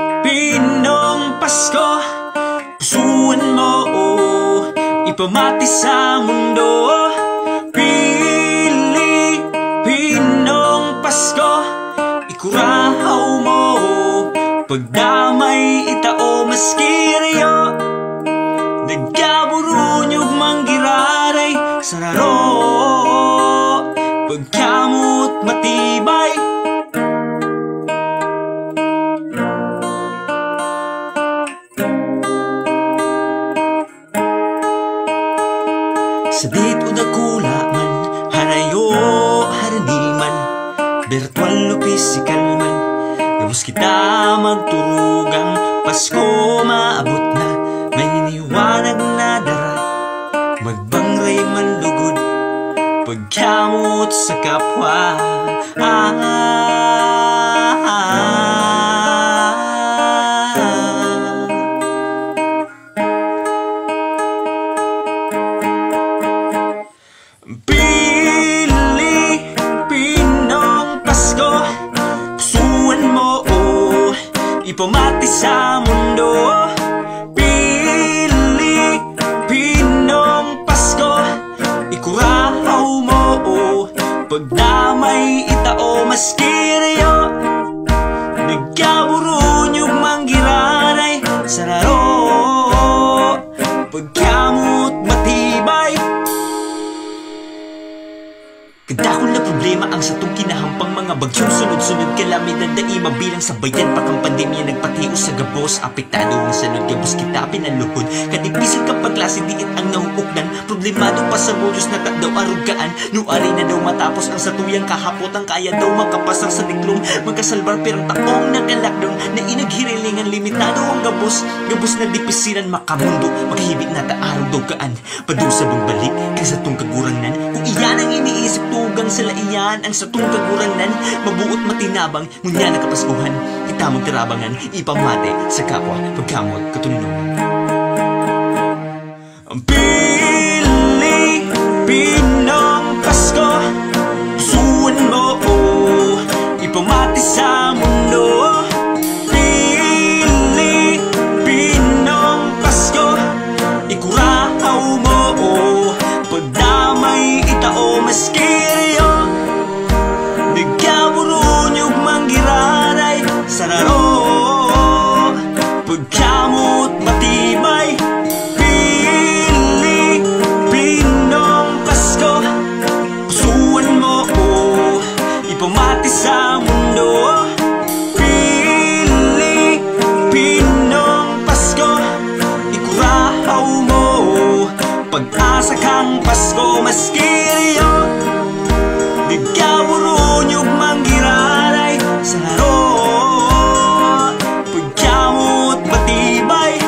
Pilipinong Pasko, pusuan mo, ipamati sa mundo. Pilipinong Pasko, ikurahaw mo, pagdamay itao maskiriyo. Nagkaburunyog manggiraray sa raro, pagkamot matibay. Sa dito dakula man, harayo, haraniman, virtual o physical man, gabos kita magturugang Pasko maabot na, may iniwanag na dara, magbangray man lugod, pagkamot sa kapwa. Pilipinong Pasko, pusuan mo, ipamati sa mundo. Pilipinong
pang mga bagyong sunod-sunod kalamidad na mabilang sabayan pa kang pandemya nagpatios sa gabos. Apektado ang sanod gabos kita pinaluhod. Katipisan kapag klase diit ang nahuukdan. Problemado pa sa modyos na daw arugaan. Nuari na daw matapos ang satuyang kahapot. Ang kaya daw makapasang sa diklom. Magkasalbar perang taong nagalakdong. Na inaghirilingan limitado ang gabos. Gabos na dipisiran makamundo. Makahibit na taaraw daw kaan. Padusa bang balik kang sa tong kagurangnan. Kung iyan ang iniisip tugang sila iyan ang sa tong kagurangnan. Mabuot matinabang ngunya na kapaskuhan. Kita magtirabangan ipamate sa kapwa pagkamot katununan. Ang Pilipinong Pasko, pusuan mo, ipamati sa mundo. Pilipinong Pasko, ikurahaw mo, pagdamay itao maskiryo. Nagkaburo niyog manggiraray sa raro, pagkamot matibay. Pamati sa mundo, Pilipinong Pasko, ikurahaw mo, pag-asa kang Pasko maskiryo. Nagkaburo niyog manggiraray sa haro, pagkamot matibay.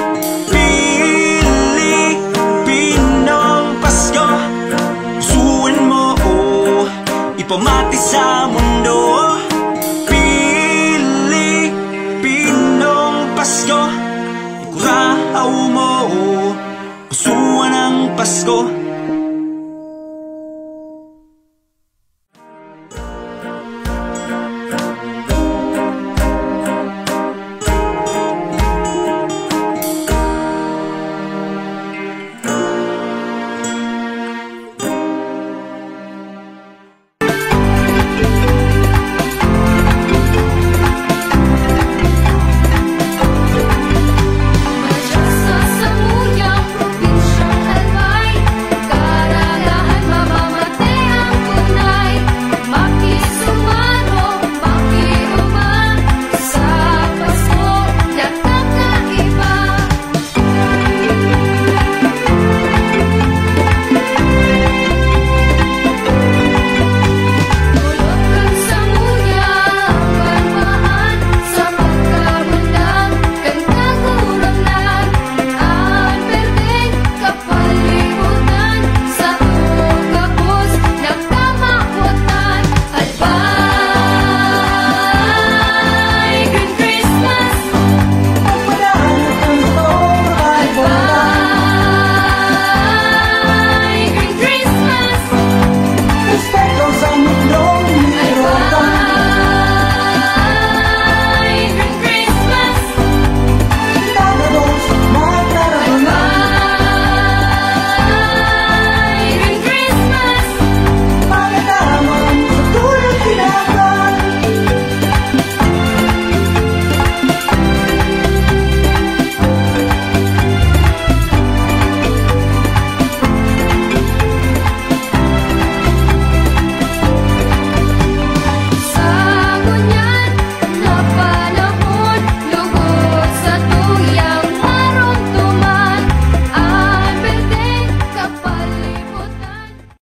Pilipinong Pasko, pusuan mo, ipamati sa mundo. Pilipinong Pasko, ikurahaw mo, pusuan ang Pasko.